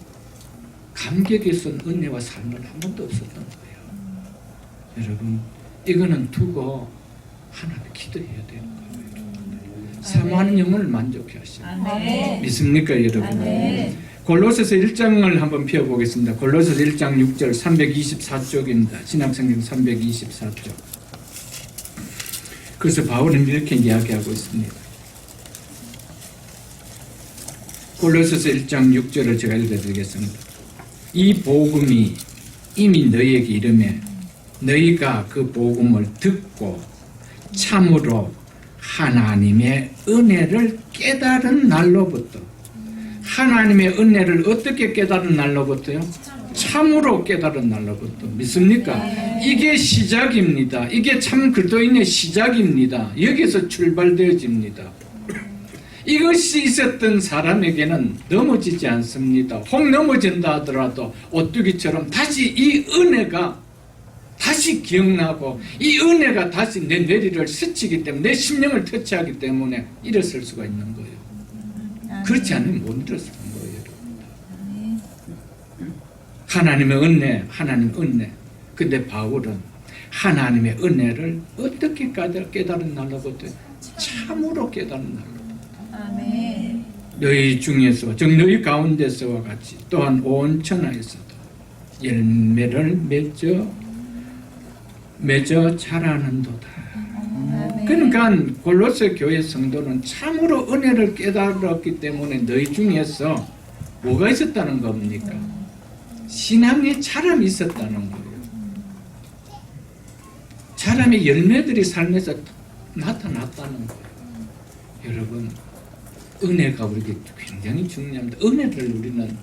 감격에 쏜 은혜와 삶은 한 번도 없었던 거예요. 여러분, 이거는 두고 하나님께 기도해야 되는 거예요. 사모하는 영혼을 만족해 하시고 아멘. 믿습니까, 여러분? 아멘. 골로새서 1장을 한번 펴보겠습니다. 골로새서 1장 6절 324쪽입니다. 신약성경 324쪽. 그래서 바울은 이렇게 이야기하고 있습니다. 골로새서 1장 6절을 제가 읽어드리겠습니다. 이 복음이 이미 너희에게 이르매 너희가 그 복음을 듣고 참으로 하나님의 은혜를 깨달은 날로부터, 하나님의 은혜를 어떻게 깨달은 날로부터요? 참으로 깨달은 날로부터. 믿습니까? 이게 시작입니다. 이게 참 그리스도인의 시작입니다. 여기서 출발되어집니다. 이것이 있었던 사람에게는 넘어지지 않습니다. 혹 넘어진다 하더라도 오뚜기처럼 다시 이 은혜가 다시 기억나고 이 은혜가 다시 내 뇌리를 스치기 때문에 내 심령을 터치하기 때문에 일어설 수가 있는 거예요. 그렇지 않으면 못 일어서는 거예요. 하나님의 은혜, 하나님의 은혜. 근데 바울은 하나님의 은혜를 어떻게 깨달은 날로부터 참으로 깨달은 날로부터 아멘. 너희 중에서 즉 너희 가운데서와 같이 또한 온 천하에서도 열매를 맺어 자라는도다. 그러니까 골로새 교회 성도는 참으로 은혜를 깨달았기 때문에 너희 중에서 뭐가 있었다는 겁니까? 신앙의 자람이 있었다는 거예요. 자람의 열매들이 삶에서 나타났다는 거예요. 여러분, 은혜가 우리에게 굉장히 중요합니다. 은혜를 우리는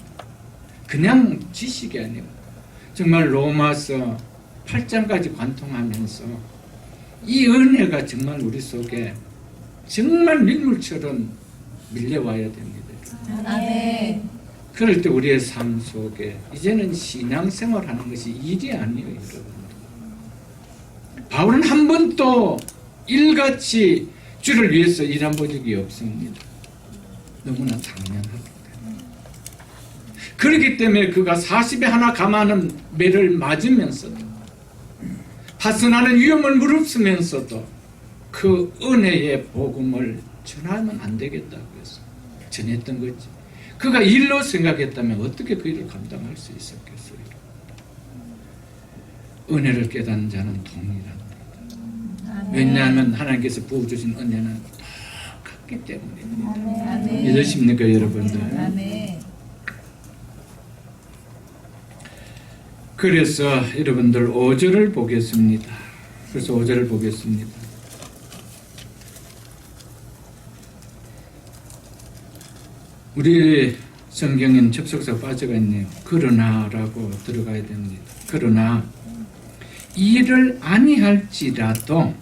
그냥 지식이 아니에요. 정말 로마서 8장까지 관통하면서 이 은혜가 정말 우리 속에 정말 밀물처럼 밀려와야 됩니다. 아멘. 그럴 때 우리의 삶 속에 이제는 신앙생활하는 것이 일이 아니에요, 여러분. 바울은 한 번도 일같이 주를 위해서 일한 적이 없습니다. 너무나 당연하기 때문에. 그렇기 때문에 그가 40에 하나 감하는 매를 맞으면서도 파선하는 위험을 무릅쓰면서도 그 은혜의 복음을 전하면 안 되겠다고 해서 전했던 거지. 그가 일로 생각했다면 어떻게 그 일을 감당할 수 있었겠어요? 은혜를 깨닫는 자는 동일합니다. 왜냐하면 하나님께서 부어주신 은혜는 똑같기 때문입니다. 아멘. 믿으십니까, 여러분들? 아멘. 그래서 여러분들 5절을 보겠습니다. 그래서 5절을 보겠습니다. 우리 성경엔 접속사 빠져가 있네요. 그러나라고 들어가야 됩니다. 그러나 일을 아니할지라도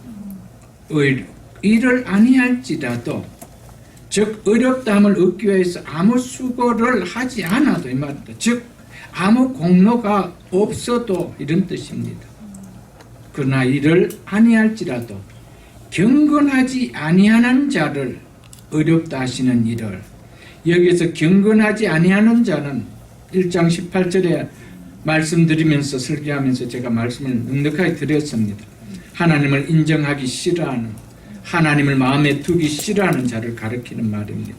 즉 어렵다함을 얻기 위해서 아무 수고를 하지 않아도 이 말입니다. 즉 아무 공로가 없어도 이런 뜻입니다. 그러나 이를 아니할지라도 경건하지 아니하는 자를 어렵다 하시는 일을, 여기에서 경건하지 아니하는 자는 1장 18절에 말씀드리면서 설교하면서 제가 말씀을 넉넉하게 드렸습니다. 하나님을 인정하기 싫어하는, 하나님을 마음에 두기 싫어하는 자를 가리키는 말입니다.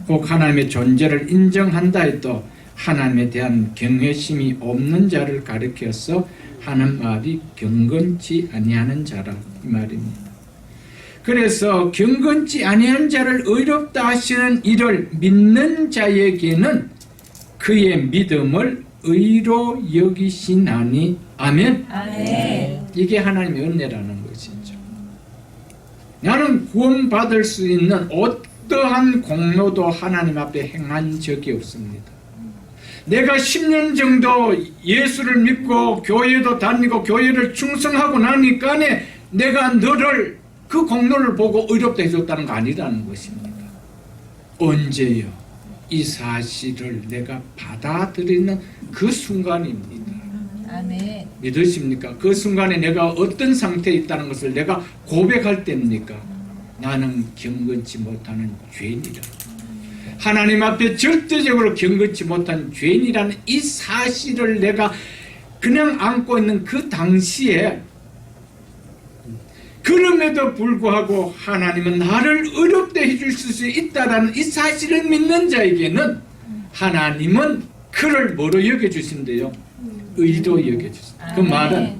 꼭 하나님의 존재를 인정한다 해도 하나님에 대한 경외심이 없는 자를 가리켜서 하는 말이 경건치 아니하는 자라 이 말입니다. 그래서 경건치 아니한 자를 의롭다 하시는 이를 믿는 자에게는 그의 믿음을 의로 여기시나니. 아멘. 아멘. 이게 하나님의 은혜라는 것이죠. 나는 구원받을 수 있는 어떠한 공로도 하나님 앞에 행한 적이 없습니다. 내가 10년 정도 예수를 믿고 교회도 다니고 교회를 충성하고 나니까 내가 너를 그 공로를 보고 의롭다 해줬다는 거 아니라는 것입니다. 언제요? 이 사실을 내가 받아들이는 그 순간입니다. 아멘. 믿으십니까? 그 순간에 내가 어떤 상태에 있다는 것을 내가 고백할 때입니까? 나는 경건치 못하는 죄인이다. 하나님 앞에 절대적으로 경건치 못한 죄인이라는 이 사실을 내가 그냥 안고 있는 그 당시에, 그럼에도 불구하고 하나님은 나를 의롭게 해줄 수 있다라는 이 사실을 믿는 자에게는 하나님은 그를 뭐로 여겨주신대요? 의로 여겨주신다. 그 말은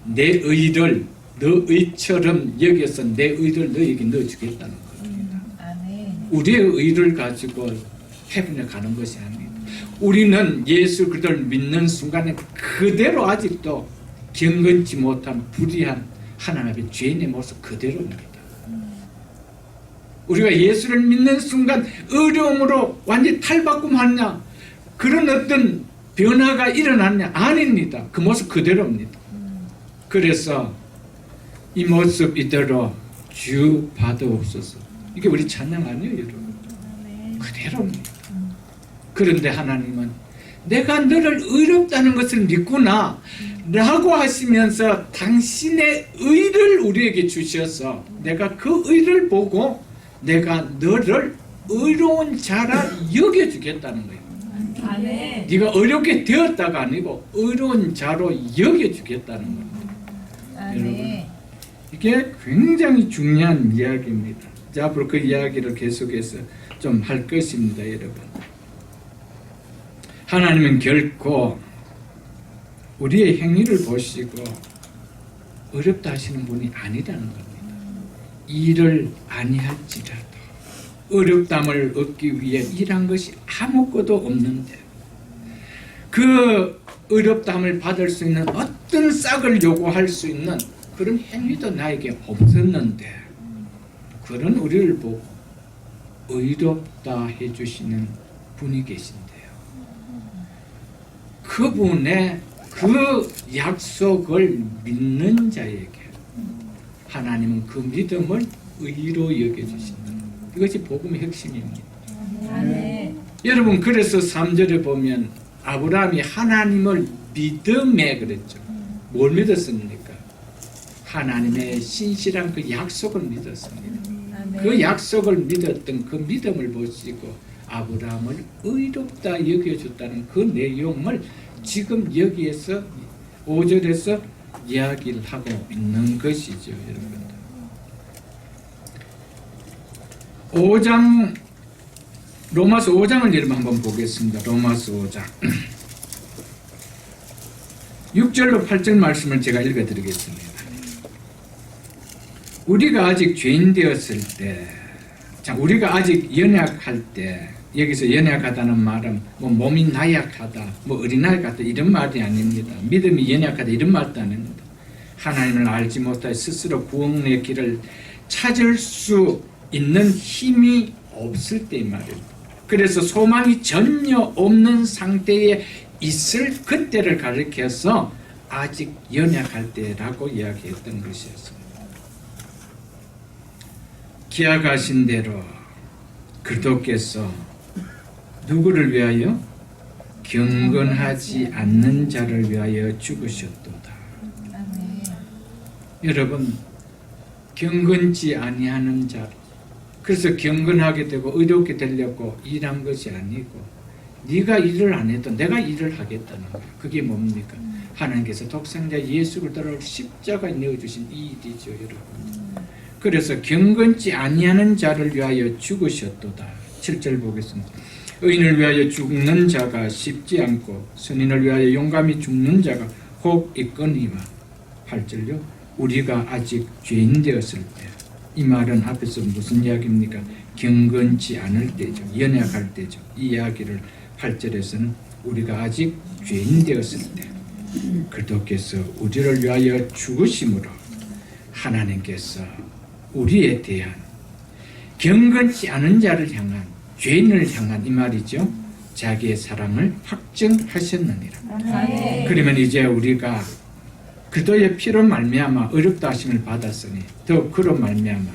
내 의를 너 의처럼 여겨서 내 의를 너에게 넣어주겠다는 겁니다. 우리의 의를 가지고 해변에 가는 것이 아닙니다. 우리는 예수 그리스도를 믿는 순간에 그대로 아직도 경건치 못한 불의한 하나님 앞에 죄인의 모습 그대로입니다. 우리가 예수를 믿는 순간 어려움으로 완전히 탈바꿈하느냐, 그런 어떤 변화가 일어났냐? 아닙니다. 그 모습 그대로입니다. 그래서 이 모습 이대로 주 받아옵소서. 이게 우리 찬양 아니에요, 여러분? 그대로입니다. 그런데 하나님은 내가 너를 의롭다는 것을 믿구나 라고 하시면서 당신의 의를 우리에게 주셔서 내가 그 의를 보고 내가 너를 의로운 자라 여겨주겠다는 거예요. 아멘. 네가 어렵게 되었다가 아니고 의로운 자로 여겨주겠다는 겁니다. 아멘. 이게 굉장히 중요한 이야기입니다. 자, 앞으로 그 이야기를 계속해서 좀 할 것입니다, 여러분. 하나님은 결코 우리의 행위를 보시고 어렵다 하시는 분이 아니라는 겁니다. 일을 아니할지라도 어렵담을 얻기 위해 일한 것이 아무것도 없는데 그 어렵담을 받을 수 있는 어떤 싹을 요구할 수 있는 그런 행위도 나에게 없었는데 그런 우리를 보고 의롭다 해주시는 분이 계신데요. 그분의 그 약속을 믿는 자에게 하나님은 그 믿음을 의로 여겨주신다. 이것이 복음의 핵심입니다. 아멘. 여러분, 그래서 3절에 보면 아브라함이 하나님을 믿음에 그랬죠. 뭘 믿었습니까? 하나님의 신실한 그 약속을 믿었습니다. 아멘. 그 약속을 믿었던 그 믿음을 보시고 아브라함을 의롭다 여겨줬다는 그 내용을 지금 여기에서 5절에서 이야기를 하고 있는 것이죠, 여러분들. 5장 로마서 5장을 여러분 한번 보겠습니다. 로마서 5장 6절로 8절 말씀을 제가 읽어드리겠습니다. 우리가 아직 죄인 되었을 때, 자, 우리가 아직 연약할 때, 여기서 연약하다는 말은 뭐 몸이 나약하다, 뭐 어린아이 같다 이런 말이 아닙니다. 믿음이 연약하다 이런 말도 아닙니다. 하나님을 알지 못하여 스스로 구원의 길을 찾을 수 있는 힘이 없을 때 말입니다. 그래서 소망이 전혀 없는 상태에 있을 그때를 가리켜서 아직 연약할 때라고 이야기했던 것이었습니다. 기약하신 대로 그리스도께서 누구를 위하여? 경건하지 않는 자를 위하여 죽으셨도다. 아멘. 여러분, 경건치 아니하는 자, 그래서 경건하게 되고 의롭게 되려고 일한 것이 아니고 네가 일을 안 해도 내가 일을 하겠다는 거예요. 그게 뭡니까? 하나님께서 독생자 예수 그리스도를 십자가에 내어주신 이 일이죠, 여러분. 그래서 경건치 아니하는 자를 위하여 죽으셨도다. 7절 보겠습니다. 의인을 위하여 죽는 자가 쉽지 않고 선인을 위하여 용감히 죽는 자가 혹 있거니와. 8절요. 우리가 아직 죄인 되었을 때. 이 말은 앞에서 무슨 이야기입니까? 경건치 않을 때죠. 연약할 때죠. 이 이야기를 8절에서는 우리가 아직 죄인 되었을 때 그리스도께서 우리를 위하여 죽으심으로 하나님께서 우리에 대한 경건치 않은 자를 향한 죄인을 향한 이 말이죠. 자기의 사랑을 확증하셨느니라. 아멘. 그러면 이제 우리가 그리스도의 피로 말미암아 의롭다 하심을 받았으니 더 그로 말미암아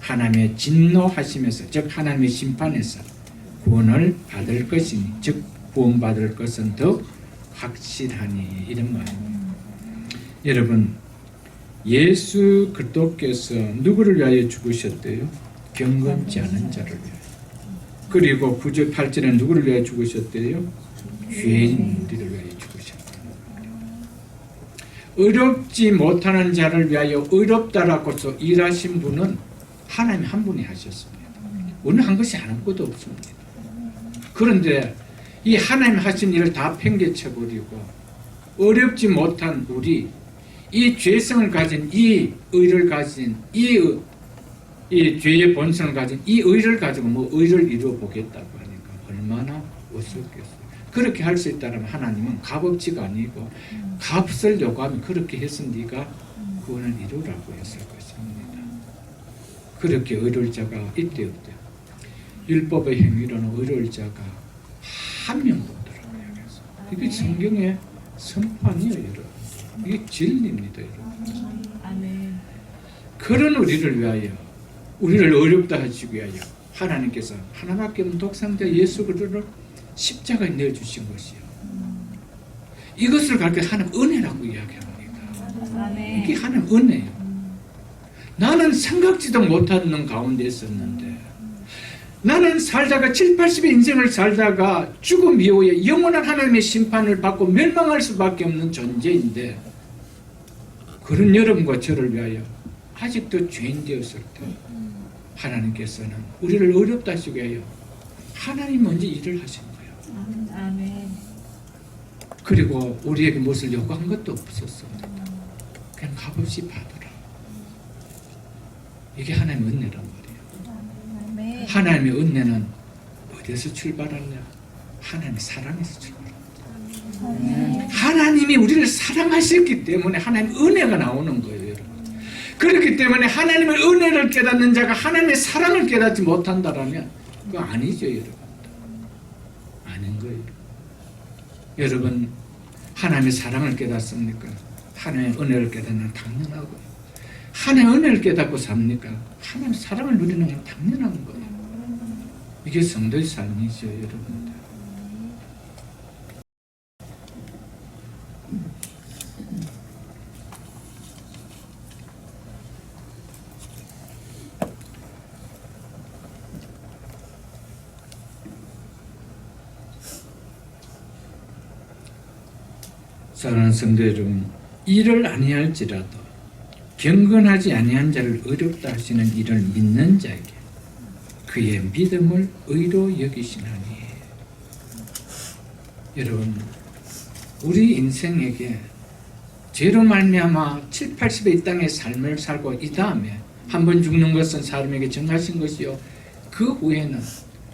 하나님의 진노하심에서 즉 하나님의 심판에서 구원을 받을 것이니 즉 구원받을 것은 더 확실하니 이런 말입니다. 여러분, 예수 그리스도께서 누구를 위하여 죽으셨대요? 경건치 않은 자를 위하여. 그리고 9절 8절에 누구를 위하여 죽으셨대요? 죄인들을 위하여 죽으셨다. 의롭지 못하는 자를 위하여 의롭다라고서 일하신 분은 하나님 한 분이 하셨습니다. 오늘 한 것이 아무것도 없습니다. 그런데 이 하나님 하신 일을 다 팽개쳐버리고 어렵지 못한 우리, 이 죄성을 가진 이 의를 가진 이 죄의 본성을 가진 이 의를 가지고 뭐 의를 이루어 보겠다고 하니까 얼마나 어색했어요. 그렇게 할 수 있다면 하나님은 값어치가 아니고 값을 요구하면 그렇게 해서 네가 구원을 이루라고 했을 것입니다. 그렇게 의로울 자가 있대 없대요. 율법의 행위로는 의로울 자가 한 명도 없더라고요. 이게 성경의 선판이에요, 여러분. 이게 진리입니다, 여러분. 아멘. 그런 우리를 위하여, 우리를 어렵다 하시기 위하여 하나님께서 하나밖에 없는 독생자 예수 그리스도를 십자가에 내어주신 것이요. 이것을 가르쳐 하나님 은혜라고 이야기합니다. 아멘. 이게 하나님 은혜예요. 나는 생각지도 못하는 가운데 있었는데 나는 살다가 7, 80의 인생을 살다가 죽음 이후에 영원한 하나님의 심판을 받고 멸망할 수밖에 없는 존재인데 그런 여러분과 저를 위하여 아직도 죄인 되었을 때 하나님께서는 우리를 어렵다 하시기 위하여 하나님 먼저 일을 하신 거예요. 아멘. 그리고 우리에게 무엇을 요구한 것도 없었습니다. 그냥 값없이 받으라. 이게 하나님의 은혜란 말이에요. 아멘. 하나님의 은혜는 어디에서 출발하냐? 하나님의 사랑에서 출발합니다. 아멘. 하나님이 우리를 사랑하셨기 때문에 하나님의 은혜가 나오는 거예요, 여러분. 그렇기 때문에 하나님의 은혜를 깨닫는 자가 하나님의 사랑을 깨닫지 못한다라면 그거 아니죠, 여러분. 아닌 거예요. 여러분, 하나님의 사랑을 깨닫습니까? 하나님의 은혜를 깨닫는 당연하고 하나님의 은혜를 깨닫고 삽니까? 하나님의 사랑을 누리는 건 당연한 거예요. 이게 성도의 삶이죠, 여러분들. 사랑하는 성도 여러분, 일을 아니할지라도 경건하지 아니한 자를 어렵다 하시는 이를 믿는 자에게 그의 믿음을 의로 여기시나니. 여러분, 우리 인생에게 죄로 말미암아 7, 80의 이 땅의 삶을 살고 이 다음에 한 번 죽는 것은 사람에게 정하신 것이요 그 후에는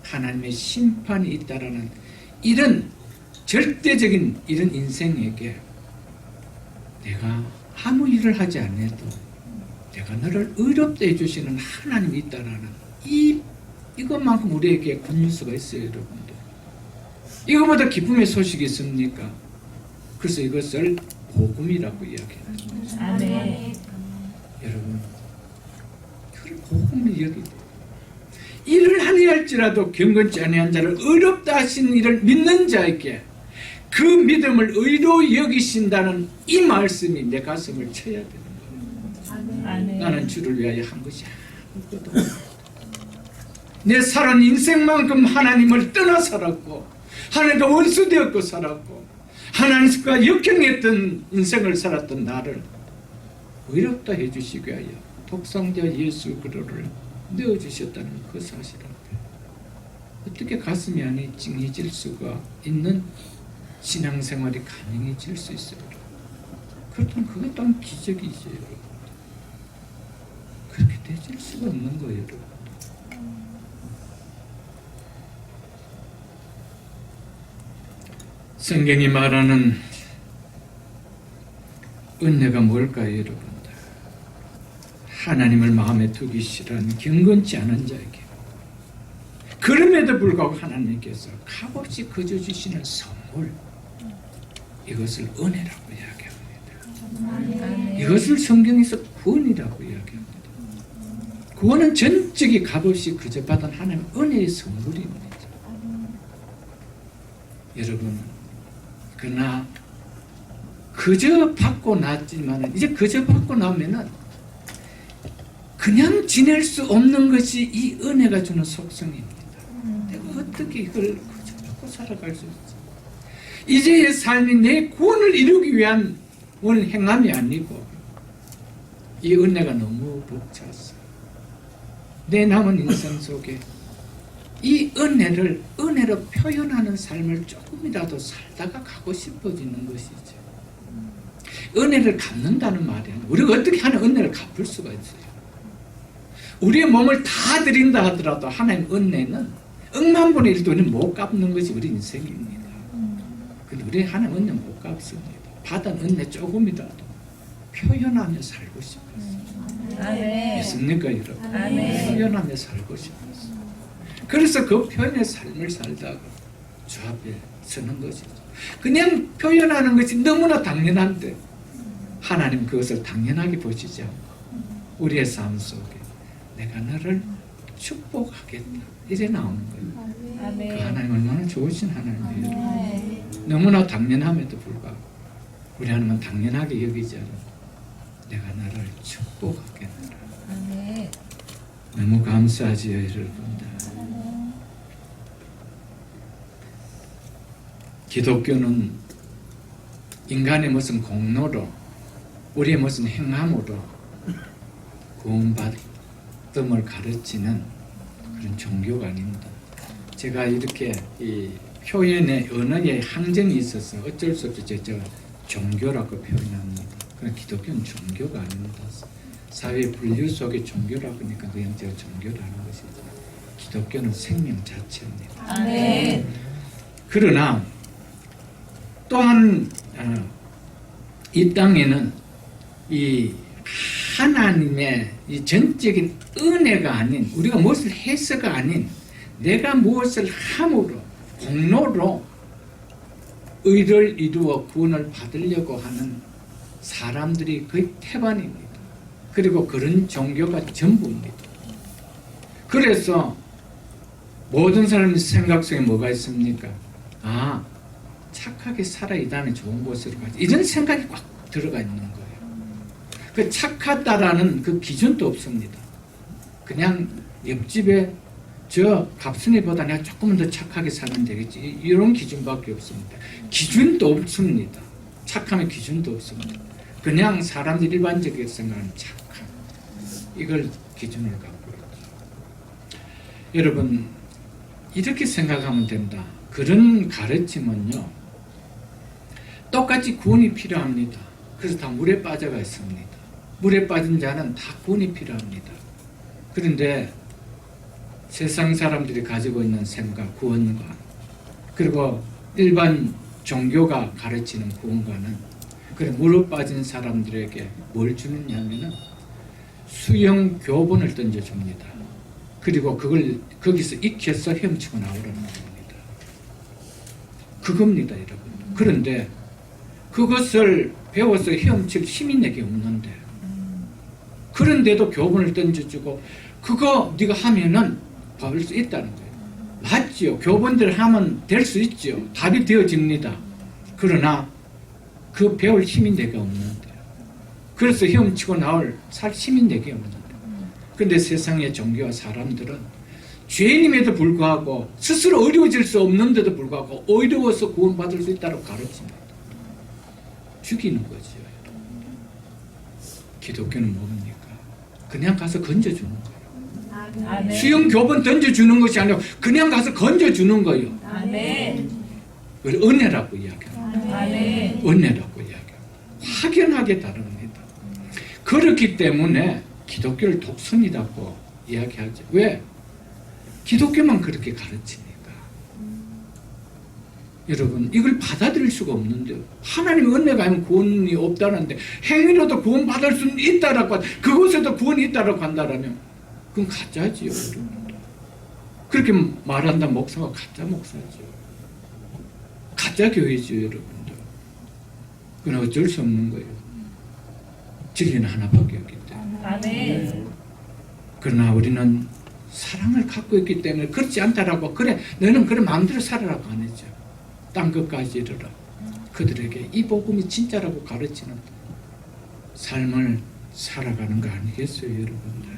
하나님의 심판이 있다라는 이런 절대적인 이런 인생에게 내가 아무 일을 하지 않아도 내가 너를 의롭다 해주시는 하나님이 있다라는 이것만큼 우리에게 굿뉴스가 있어요, 여러분들. 이거보다 기쁨의 소식이 있습니까? 그래서 이것을 복음이라고 이야기합니다. 아멘. 여러분, 그걸 복음이 여기고 일을 아니할지라도 경건치 아니한 자를 의롭다 하신 이를 믿는 자에게 그 믿음을 의로 여기신다는 이 말씀이 내 가슴을 쳐야 되는 거예요. 아멘. 나는 주를 위하여 한 것이 아무것도 없다. 내 살은 인생만큼 하나님을 떠나 살았고 하나님과 원수되었고 살았고 하나님과 역경했던 인생을 살았던 나를 의롭다 해주시기 위하여 독생자 예수 그리스도를 내어주셨다는 그 사실 앞에 어떻게 가슴이 안에 찡해질 수가 있는 신앙생활이 가능해질 수 있어요. 그렇다면 그것 또한 기적이죠. 그렇게 되질 수가 없는 거예요, 여러분. 성경이 말하는 은혜가 뭘까요, 여러분들? 하나님을 마음에 두기 싫은 경건치 않은 자에게 그럼에도 불구하고 하나님께서 값없이 거저 주시는 선물, 이것을 은혜라고 이야기합니다. 이것을 성경에서 구원이라고 이야기합니다. 구원은 전적이 값없이 그저 받은 하나님의 은혜의 선물입니다. 여러분, 그러나 그저 받고 났지만 이제 그저 받고 나면은 그냥 지낼 수 없는 것이 이 은혜가 주는 속성입니다. 내가 어떻게 이걸 그저 받고 살아갈 수 있지? 이제의 삶이 내 구원을 이루기 위한 행함이 아니고 이 은혜가 너무 벅차서 내 남은 인생 속에 이 은혜를 은혜로 표현하는 삶을 조금이라도 살다가 가고 싶어지는 것이죠. 은혜를 갚는다는 말이 아니에요. 우리가 어떻게 하는 은혜를 갚을 수가 있어요. 우리의 몸을 다 드린다 하더라도 하나님 은혜는 억만분의 1도 못 갚는 것이 우리 인생입니다. 근데 우리 하나님 은혜 못 갚습니다. 받은 은혜 조금이라도 표현하며 살고 싶었어요. 아멘. 믿습니까, 여러분? 아멘. 표현하며 살고 싶었어요. 그래서 그 표현의 삶을 살다가 주 앞에 서는 것이죠. 그냥 표현하는 것이 너무나 당연한데 하나님 그것을 당연하게 보시지 않고 우리의 삶 속에 내가 너를 축복하겠다. 이래 나오는 거예요. 그 아멘. 하나님 얼마나 좋으신 하나님이에요. 아멘. 너무나 당연함에도 불구하고 우리 하나님은 당연하게 여기지 않아. 내가 나를 축복하겠노라. 아멘. 너무 감사하지요, 여러분들. 기독교는 인간의 무슨 공로로, 우리의 무슨 행함으로 구원받음을 가르치는 그런 종교가 아닙니다. 제가 이렇게 이 표현의 언어의 항쟁이 있어서 어쩔 수 없이 제가 종교라고 표현합니다. 그러나 기독교는 종교가 아닙니다. 사회 분류 속의 종교라고 하니까 그냥 제가 종교라는 것이지, 기독교는 생명 자체입니다. 아멘. 그러나 또한 이 땅에는 이 하나님의 이 전적인 은혜가 아닌, 우리가 무엇을 해서가 아닌, 내가 무엇을 함으로 공로로 의를 이루어 구원을 받으려고 하는 사람들이 거의 태반입니다. 그리고 그런 종교가 전부입니다. 그래서 모든 사람의 생각 속에 뭐가 있습니까? 아, 착하게 살아 이 다음에 좋은 곳으로 가지, 이런 생각이 꽉 들어가 있는 거예요. 그 착하다라는 그 기준도 없습니다. 그냥 옆집에 저 갑순이보다 내가 조금은 더 착하게 살면 되겠지, 이런 기준밖에 없습니다. 기준도 없습니다. 착함의 기준도 없습니다. 그냥 사람들이 일반적으로 생각하는 착함, 이걸 기준을 갖고 있죠. 여러분, 이렇게 생각하면 된다. 그런 가르침은요, 똑같이 구원이 필요합니다. 그래서 다 물에 빠져가 있습니다. 물에 빠진 자는 다 구원이 필요합니다. 그런데 세상 사람들이 가지고 있는 생각, 구원과, 그리고 일반 종교가 가르치는 구원과는, 그래 물에 빠진 사람들에게 뭘 주느냐면은 수영 교본을 던져줍니다. 그리고 그걸 거기서 익혀서 헤엄치고 나오라는 겁니다. 그겁니다, 여러분. 그런데 그것을 배워서 헤엄칠 힘이 내게 없는데, 그런데도 교본을 던져주고 그거 네가 하면은 받을 수 있다는 거예요. 맞지요. 교본대로 하면 될 수 있죠. 답이 되어집니다. 그러나 그 배울 힘이 내게 없는데, 그래서 헤엄치고 나올 살 힘이 내게 없는데, 그런데 세상의 종교와 사람들은 죄인임에도 불구하고 스스로 어려워질 수 없는데도 불구하고 어려워서 구원받을 수 있다고 가르칩니다. 죽이는 거죠. 기독교는 뭡니까? 그냥 가서 건져주는 거예요. 아멘. 수영 교본 던져주는 것이 아니라 그냥 가서 건져주는 거예요. 아멘. 그걸 은혜라고 이야기합니다. 아멘. 은혜라고 이야기합니다. 확연하게 다릅니다. 그렇기 때문에 기독교를 독선이라고 이야기하죠. 왜? 기독교만 그렇게 가르치니까. 여러분, 이걸 받아들일 수가 없는데요. 하나님의 은혜가 아니면 구원이 없다는데, 행위로도 구원받을 수 있다라고, 그곳에도 구원이 있다라고 한다면 그건 가짜지요, 여러분. 그렇게 말한다 목사가 가짜 목사죠. 가짜 교회죠, 여러분들. 그건 어쩔 수 없는 거예요. 진리는 하나밖에 없기 때문에. 아멘. 그러나 우리는 사랑을 갖고 있기 때문에 그렇지 않다라고, 그래 너는 그래 마음대로 살아라고 안 했죠. 땅 끝까지 이르라. 그들에게 이 복음이 진짜라고 가르치는 삶을 살아가는 거 아니겠어요, 여러분들?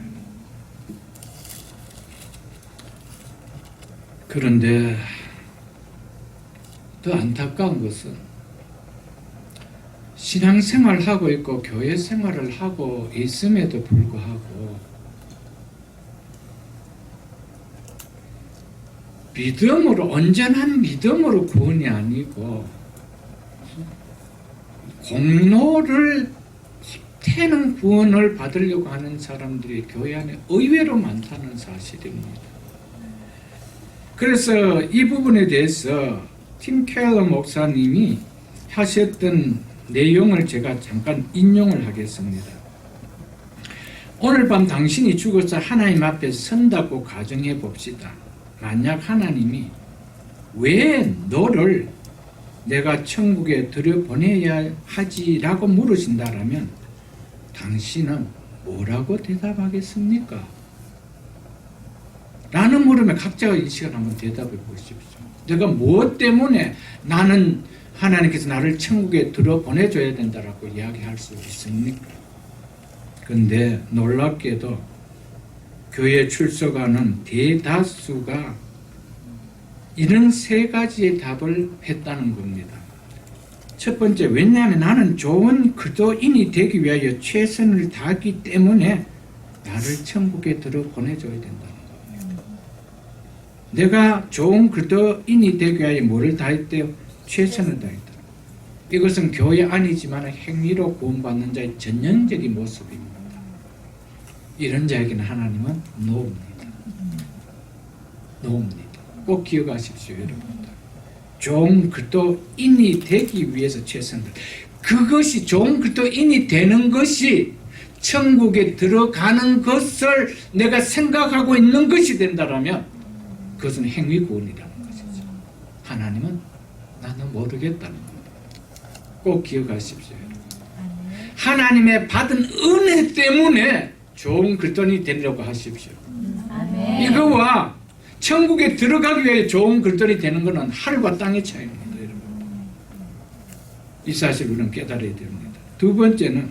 그런데 더 안타까운 것은 신앙생활을 하고 있고 교회 생활을 하고 있음에도 불구하고 믿음으로, 온전한 믿음으로 구원이 아니고 공로를 보태는 구원을 받으려고 하는 사람들이 교회 안에 의외로 많다는 사실입니다. 그래서 이 부분에 대해서 팀 켈러 목사님이 하셨던 내용을 제가 잠깐 인용을 하겠습니다. 오늘 밤 당신이 죽어서 하나님 앞에 선다고 가정해 봅시다. 만약 하나님이 왜 너를 내가 천국에 들여보내야 하지라고 물으신다라면 당신은 뭐라고 대답하겠습니까? 라는 물음에 각자가 이 시간 한번 대답해 보십시오. 내가 무엇 때문에 나는 하나님께서 나를 천국에 들어 보내줘야 된다라고 이야기할 수 있습니까? 근데 놀랍게도 교회 출석하는 대다수가 이런 세 가지의 답을 했다는 겁니다. 첫 번째, 왜냐하면 나는 좋은 그리스도인이 되기 위하여 최선을 다하기 때문에 나를 천국에 들어 보내줘야 된다는 거예요. 내가 좋은 그리스도인이 되기 위하여 뭐를 다했대요? 최선을 다했다. 이것은 교회 아니지만 행위로 구원받는 자의 전형적인 모습입니다. 이런 자에게는 하나님은 놓습니다. 놓습니다. 꼭 기억하십시오, 여러분들. 좋은 그리스도인이 되기 위해서 최선을 다했다. 그것이 좋은 그리스도인이 되는 것이 천국에 들어가는 것을 내가 생각하고 있는 것이 된다라면 그것은 행위 구원이라는 것이죠. 하나님은 나는 모르겠다는 겁니다. 꼭 기억하십시오. 하나님의 받은 은혜 때문에 좋은 그리스도인이 되려고 하십시오. 아멘. 이거와 천국에 들어가기 위해 좋은 그리스도인이 되는 것은 하늘과 땅의 차이입니다. 여러분. 이 사실을 우리는 깨달아야 됩니다. 두 번째는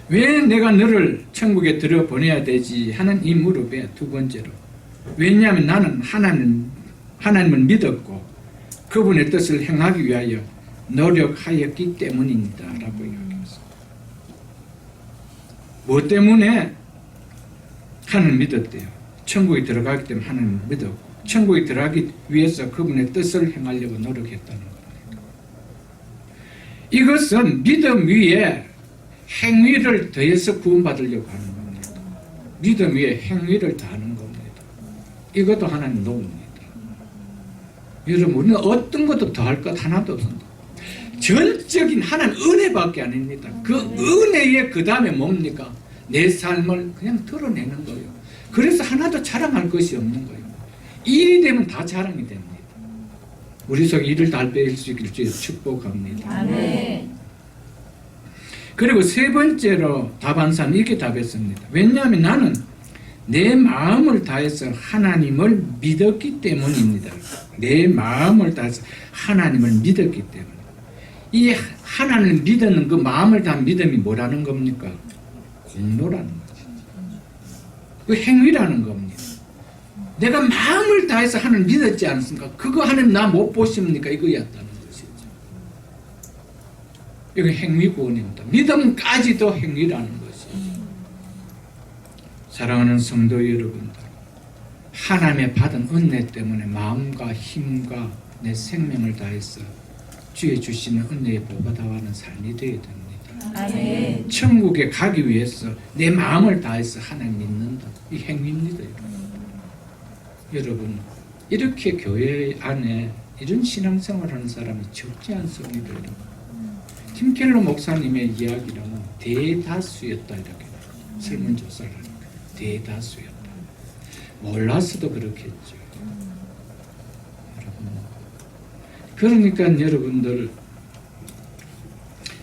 왜 내가 너를 천국에 들여보내야 되지 하는 이 무릎에 두 번째로, 왜냐하면 나는 하나님을 믿었고 그분의 뜻을 행하기 위하여 노력하였기 때문입니다 라고 이야기했습니다. 뭐 때문에 하나님을 믿었대요? 천국에 들어가기 때문에 하나님을 믿었고 천국에 들어가기 위해서 그분의 뜻을 행하려고 노력했다는 겁니다. 이것은 믿음 위에 행위를 더해서 구원받으려고 하는 겁니다. 믿음 위에 행위를 더하는 겁니다. 이것도 하나님 놓습니다. 여러분, 우리는 어떤 것도 더할 것 하나도 없습니다. 전적인 하나님 은혜밖에 아닙니다. 그 은혜에 그 다음에 뭡니까? 내 삶을 그냥 드러내는 거예요. 그래서 하나도 자랑할 것이 없는 거예요. 일이 되면 다 자랑이 됩니다. 우리 속에 일을 다 뺄 수 있기를 주여 축복합니다. 아멘. 그리고 세 번째로 답한 사람은 이렇게 답했습니다. 왜냐하면 나는 내 마음을 다해서 하나님을 믿었기 때문입니다. 내 마음을 다해서 하나님을 믿었기 때문에. 이 하나님을 믿는 그 마음을 다한 믿음이 뭐라는 겁니까? 공로라는 거죠. 그 행위라는 겁니다. 내가 마음을 다해서 하나님을 믿었지 않습니까? 그거 하나님 나 못 보십니까? 이거였다는 것이죠. 이거 행위 구원입니다. 믿음까지도 행위라는 것이죠. 사랑하는 성도 여러분들, 하나님의 받은 은혜 때문에 마음과 힘과 내 생명을 다해서 주의 주시는 은혜에 보답하는 삶이 되어야 됩니다. 아멘. 천국에 가기 위해서 내 마음을 다해서 하나님 믿는다. 이 행위입니다. 여러분, 이렇게 교회 안에 이런 신앙생활하는 사람이 적지 않습니다. 여러분. 팀켈러 목사님의 이야기로는 대다수였다 이렇게 설문조사를 하니까 대다수였다. 몰랐어도 그렇겠죠. 여러분. 그러니까 여러분들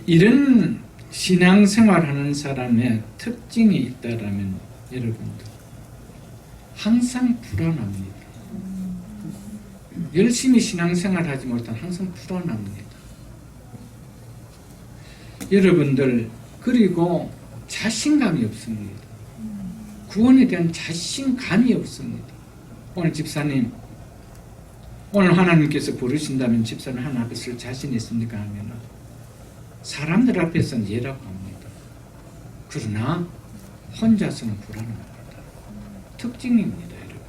이런 신앙생활하는 사람의 특징이 있다라면 여러분들 항상 불안합니다. 열심히 신앙생활하지 못한 항상 불안합니다. 여러분들 그리고 자신감이 없습니다. 구원에 대한 자신감이 없습니다. 오늘 집사님, 오늘 하나님께서 부르신다면 집사님 하나님 앞에 설 자신 있습니까? 하면 사람들 앞에서는 예라고 합니다. 그러나 혼자서는 불안합니다. 특징입니다. 여러분들.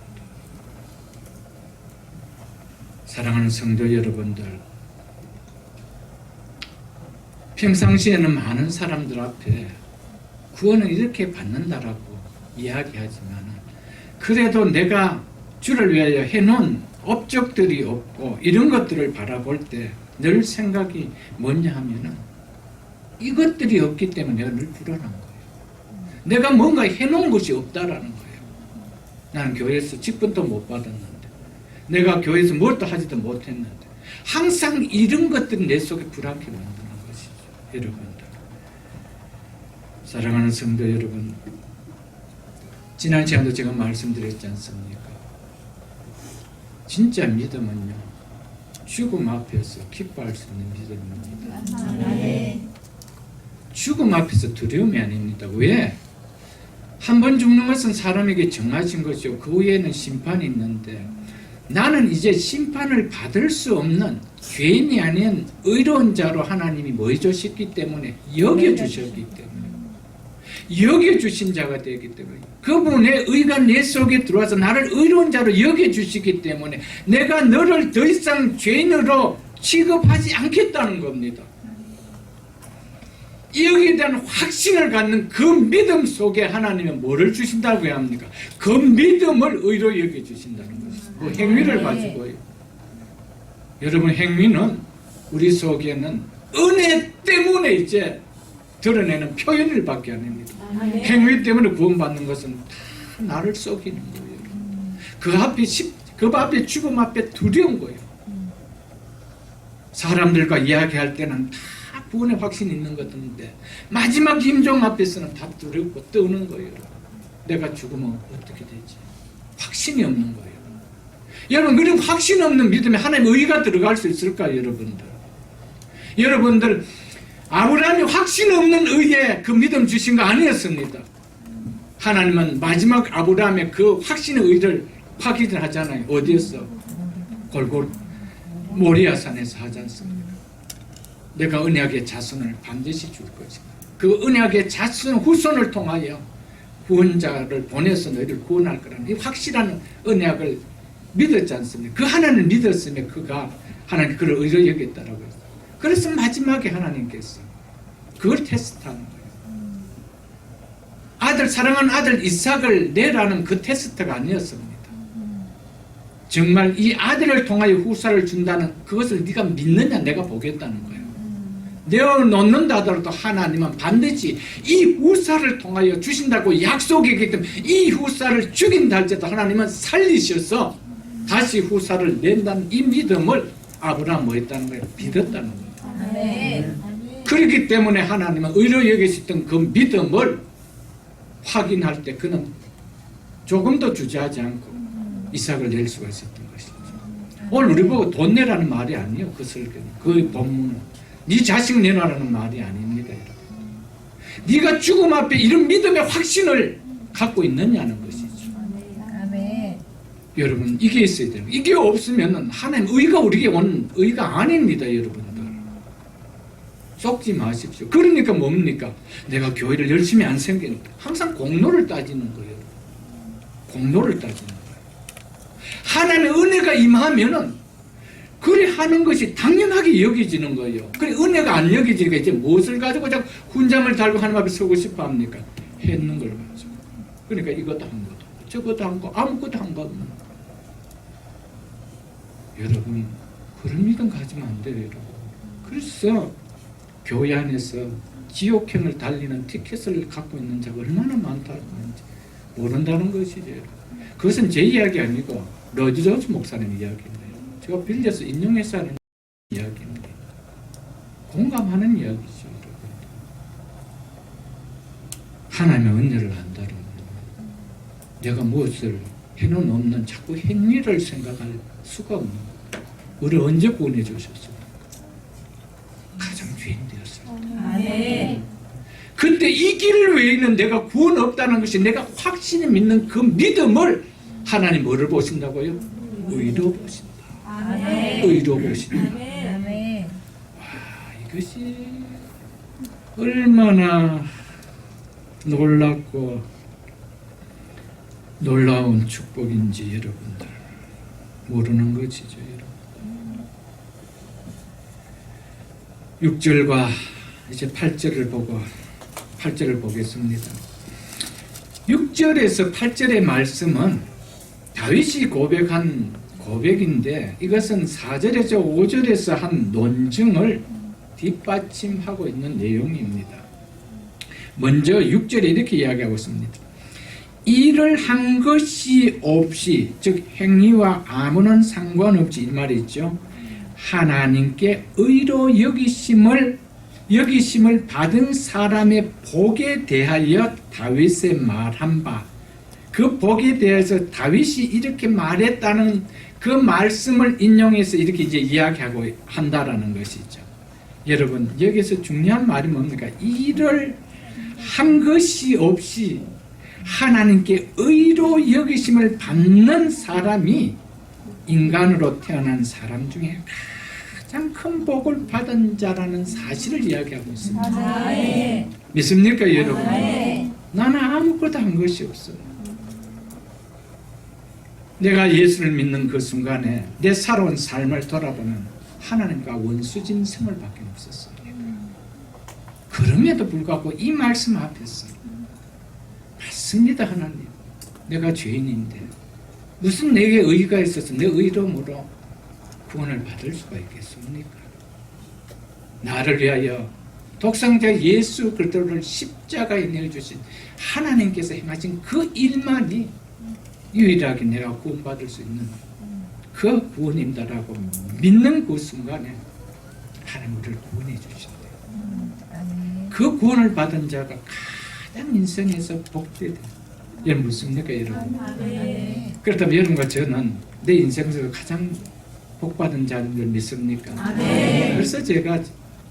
사랑하는 성도 여러분들, 평상시에는 많은 사람들 앞에 구원을 이렇게 받는다라고 이야기하지만 그래도 내가 주를 위하여 해놓은 업적들이 없고 이런 것들을 바라볼 때 늘 생각이 뭐냐 하면은 이것들이 없기 때문에 내가 늘 불안한 거예요. 내가 뭔가 해놓은 것이 없다라는 거예요. 나는 교회에서 직분도 못 받았는데 내가 교회에서 뭘 또 하지도 못했는데 항상 이런 것들이 내 속에 불안케 만드는 것이죠. 여러분들, 사랑하는 성도 여러분, 지난 시간도 제가 말씀드렸지 않습니까? 진짜 믿음은요, 죽음 앞에서 기뻐할 수 있는 믿음입니다. 아멘. 죽음 앞에서 두려움이 아닙니다. 왜? 한 번 죽는 것은 사람에게 정하신 것이요, 그 후에는 심판이 있는데, 나는 이제 심판을 받을 수 없는 죄인이 아닌 의로운 자로 하나님이 뭐 해주셨기 때문에, 여겨주셨기 때문에, 여겨주신 자가 되기 때문에, 그분의 의가 내 속에 들어와서 나를 의로운 자로 여겨주시기 때문에 내가 너를 더 이상 죄인으로 취급하지 않겠다는 겁니다. 여기에 대한 확신을 갖는 그 믿음 속에 하나님은 뭐를 주신다고 해야 합니까? 그 믿음을 의로 여겨주신다는 것이죠. 그 행위를 가지고요. 여러분, 행위는 우리 속에는 은혜 때문에 이제 드러내는 표현을 밖에 안 합니다. 행위 때문에 구원받는 것은 다 나를 속이는 거예요. 그 앞에 죽음 앞에 두려운 거예요. 사람들과 이야기할 때는 다 구원의 확신이 있는 것 같은데 마지막 임종 앞에서는 다 두렵고 떠는 거예요. 내가 죽으면 어떻게 되지? 확신이 없는 거예요. 여러분, 그런 확신 없는 믿음에 하나님의 의가 들어갈 수 있을까요, 여러분들? 여러분들, 아브라함이 확신 없는 의에 그 믿음 주신 거 아니었습니다. 하나님은 마지막 아브라함의 그 확신의 의를 확인을 하잖아요. 어디에서? 모리아산에서 하지 않습니까? 내가 언약의 자손을 반드시 줄 것이다. 그 언약의 자손 후손을 통하여 구원자를 보내서 너희를 구원할 거라는 이 확실한 언약을 믿었지 않습니까? 그 하나님을 믿었으면 그가 하나님 그를 의로 여겼다라고 했어요. 그래서 마지막에 하나님께서 그걸 테스트하는 거예요. 사랑하는 아들 이삭을 내라는 그 테스트가 아니었습니다. 정말 이 아들을 통하여 후사를 준다는 그것을 네가 믿느냐 내가 보겠다는 거예요. 내어놓는다 하더라도 하나님은 반드시 이 후사를 통하여 주신다고 약속했기 때문에 이 후사를 죽인다 할지라도 하나님은 살리셔서 다시 후사를 낸다는 이 믿음을 아브라함 뭐 했다는 거예요? 믿었다는 거예요. 아멘. 그렇기 때문에 하나님은 의로 여기셨던 그 믿음을 확인할 때 그는 조금도 주저하지 않고 이삭을 낼 수가 있었던 것이죠. 오늘 우리 보고 돈 내라는 말이 아니에요. 그 설교는, 그 본문은. 네 자식 내놔라는 말이 아닙니다. 여러분. 네가 죽음 앞에 이런 믿음의 확신을 갖고 있느냐는 것이죠. 아멘. 여러분, 이게 있어야 돼요. 이게 없으면 하나님 의가 우리에게 오는 의가 아닙니다. 여러분들 속지 마십시오. 그러니까 뭡니까? 내가 교회를 열심히 안 생기니까 항상 공로를 따지는 거예요. 공로를 따지는 거예요. 하나님의 은혜가 임하면은 그래 하는 것이 당연하게 여겨지는 거예요. 그래 은혜가 안 여겨지니까 이제 무엇을 가지고 자꾸 훈장을 달고 하나님 앞에 서고 싶어 합니까? 했는 걸 가지고. 그러니까 이것도 한 것도 저것도 한 거 아무것도 한 거 없는. 여러분, 그런 믿음 가지면 안 돼요, 여러분. 그래서 교회 안에서 지옥행을 달리는 티켓을 갖고 있는 자가 얼마나 많다는 건지 모른다는 것이죠. 그것은 제 이야기 아니고 로이드 존스 목사님 이야기입니다. 제가 빌려서 인용해서 하는 이야기입니다. 공감하는 이야기죠. 여러분. 하나님의 은혜를 안다는 내가 무엇을 해는 없는 자꾸 행위를 생각할 수가 없는 거예요. 우리를 언제 구원해 주셨습니까? 가장 죄인 되었을 때. 아멘. 그때 이 길을 외에는 내가 구원 없다는 것이 내가 확신이 믿는 그 믿음을 하나님 뭐를 보신다고요? 의로 보신다. 아멘. 의로 보신다. 아멘. 와, 이것이 얼마나 놀랍고 놀라운 축복인지 여러분들 모르는 것이죠. 여러분. 6절과 이제 8절을 보고 8절을 보겠습니다. 6절에서 8절의 말씀은 다윗이 고백한 고백인데 이것은 4절에서 5절에서 한 논증을 뒷받침하고 있는 내용입니다. 먼저 6절에 이렇게 이야기하고 있습니다. 일을 한 것이 없이, 즉 행위와 아무런 상관없이, 이 말이죠. 하나님께 의로 여기심을 받은 사람의 복에 대하여 다윗의 말한 바, 그 복에 대해서 다윗이 이렇게 말했다는 그 말씀을 인용해서 이렇게 이제 이야기하고 한다라는 것이죠. 여러분, 여기서 중요한 말이 뭡니까? 일을 한 것이 없이 하나님께 의로 여기심을 받는 사람이 인간으로 태어난 사람 중에 가장 큰 복을 받은 자라는 사실을 이야기하고 있습니다. 아멘. 믿습니까, 여러분? 아멘. 나는 아무것도 한 것이 없어요. 내가 예수를 믿는 그 순간에 내 살아온 삶을 돌아보면 하나님과 원수진성을 밖에 없었어요. 그럼에도 불구하고 이 말씀 앞에서 맞습니다, 하나님. 내가 죄인인데 무슨 내게 의가 있어서 내 의로움으로 구원을 받을 수가 있겠습니까? 나를 위하여 독생자 예수 그리스도를 십자가에 내어주신 하나님께서 행하신 그 일만이 유일하게 내가 구원받을 수 있는 그 구원입니다라고 믿는 그 순간에 하나님 우리를 구원해 주신대요. 아멘. 그 구원을 받은 자가 가장 인생에서 복되다. 여러분 묻습니까, 여러분? 아멘. 그렇다면 여러분과 저는 내 인생에서 가장 복받은 자인 줄 믿습니까? 아멘. 그래서 제가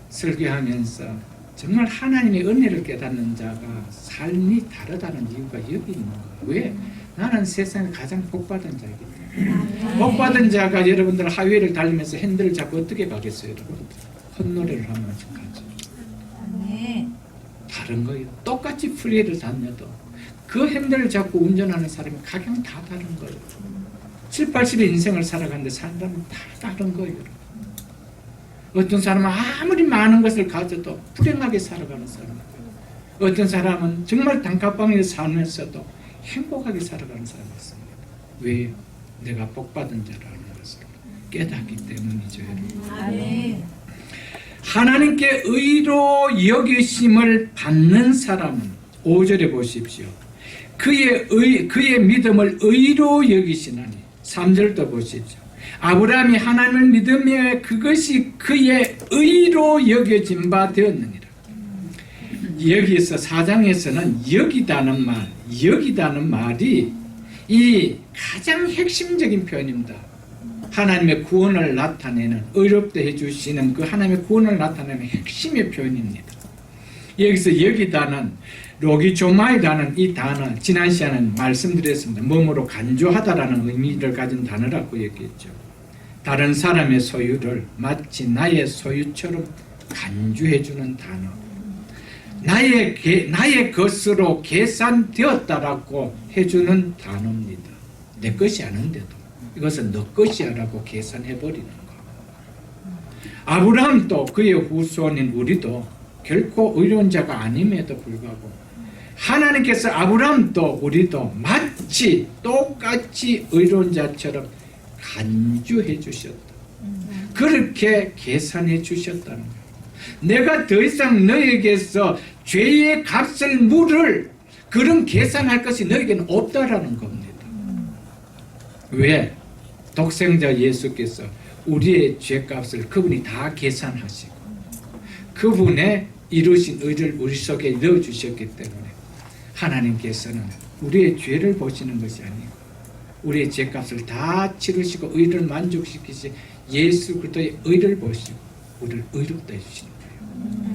설교하면서 정말 하나님의 은혜를 깨닫는 자가 삶이 다르다는 이유가 여기 있는 거예요. 왜? 나는 세상에 가장 복받은 자이기 때문에. 복받은 자가 여러분들 하위를 달리면서 핸들을 잡고 어떻게 가겠어요, 여러분? 헛노래를 하면서 가죠. 아멘. 다른 거예요. 똑같이 프리를 다녀도 그 핸들을 잡고 운전하는 사람이 각양 다 다른 거예요. 7, 80의 인생을 살아가는데 사람은 다 다른 거예요. 어떤 사람은 아무리 많은 것을 가져도 불행하게 살아가는 사람이고, 어떤 사람은 정말 단칸방에 살면서도 행복하게 살아가는 사람이 있습니다. 왜? 내가 복받은 자라는 것을 깨닫기 때문이죠. 아멘. 하나님께 의로 여기심을 받는 사람은 5절에 보십시오. 그의 믿음을 의로 여기시나니 3절도 보십시오. 아브라함이 하나님을 믿으며 그것이 그의 의로 여겨진 바 되었느니라. 여기서 4장에서는 여기다는 말이 이 가장 핵심적인 표현입니다. 하나님의 구원을 나타내는, 의롭다 해주시는 그 하나님의 구원을 나타내는 핵심의 표현입니다. 여기서 여기다는 로기조마이라는 이 단어, 지난 시간에 말씀드렸습니다. 몸으로 간주하다라는 의미를 가진 단어라고 얘기했죠. 다른 사람의 소유를 마치 나의 소유처럼 간주해주는 단어. 나의 것으로 계산되었다라고 해주는 단어입니다. 내 것이 아닌데도 이것은 너 것이야라고 계산해버리는 거. 아브라함도 그의 후손인 우리도 결코 의로운 자가 아님에도 불구하고 하나님께서 아브라함도 우리도 마치 똑같이 의로운 자처럼 간주해 주셨다. 그렇게 계산해 주셨다는 거예요. 내가 더 이상 너에게서 죄의 값을 물을 그런 계산할 것이 너에게는 없다라는 겁니다. 왜? 독생자 예수께서 우리의 죄값을 그분이 다 계산하시고 그분의 이루신 의를 우리 속에 넣어주셨기 때문에 하나님께서는 우리의 죄를 보시는 것이 아니고 우리의 죄값을 다 치르시고 의를 만족시키시 예수 그리스도의 의를 보시고 우리를 의롭다 해주시는 거예요.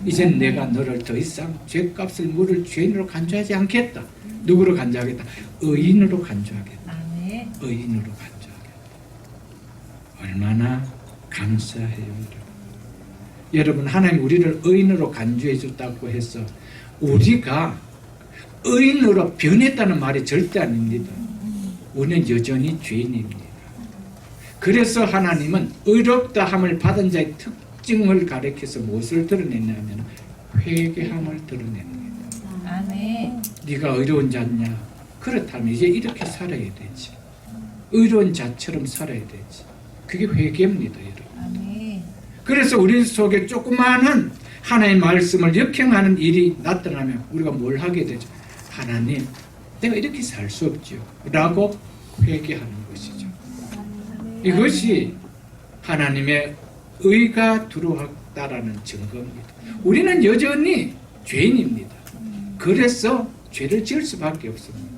이젠 내가 너를 더 이상 죄값을 물을 죄인으로 간주하지 않겠다. 누구로 간주하겠다? 의인으로 간주하겠다. 아멘. 의인으로 간주하겠다. 얼마나 감사해요. 여러분, 하나님 우리를 의인으로 간주해 줬다고 해서 우리가 의인으로 변했다는 말이 절대 아닙니다. 우리는 여전히 죄인입니다. 그래서 하나님은 의롭다 함을 받은 자의 특징을 가리켜서 무엇을 드러냈냐면 회개함을 드러냅니다. 아멘. 네가 의로운 자냐? 그렇다면 이제 이렇게 살아야 되지. 의로운 자처럼 살아야 되지. 그게 회개입니다, 여러분. 아멘. 그래서 우리 속에 조그마한 하나님의 말씀을 역행하는 일이 나타나면 우리가 뭘 하게 되죠? 하나님, 내가 이렇게 살 수 없죠. 라고 회개하는 것이죠. 이것이 하나님의 의가 들어왔다라는 증거입니다. 우리는 여전히 죄인입니다. 그래서 죄를 지을 수밖에 없습니다.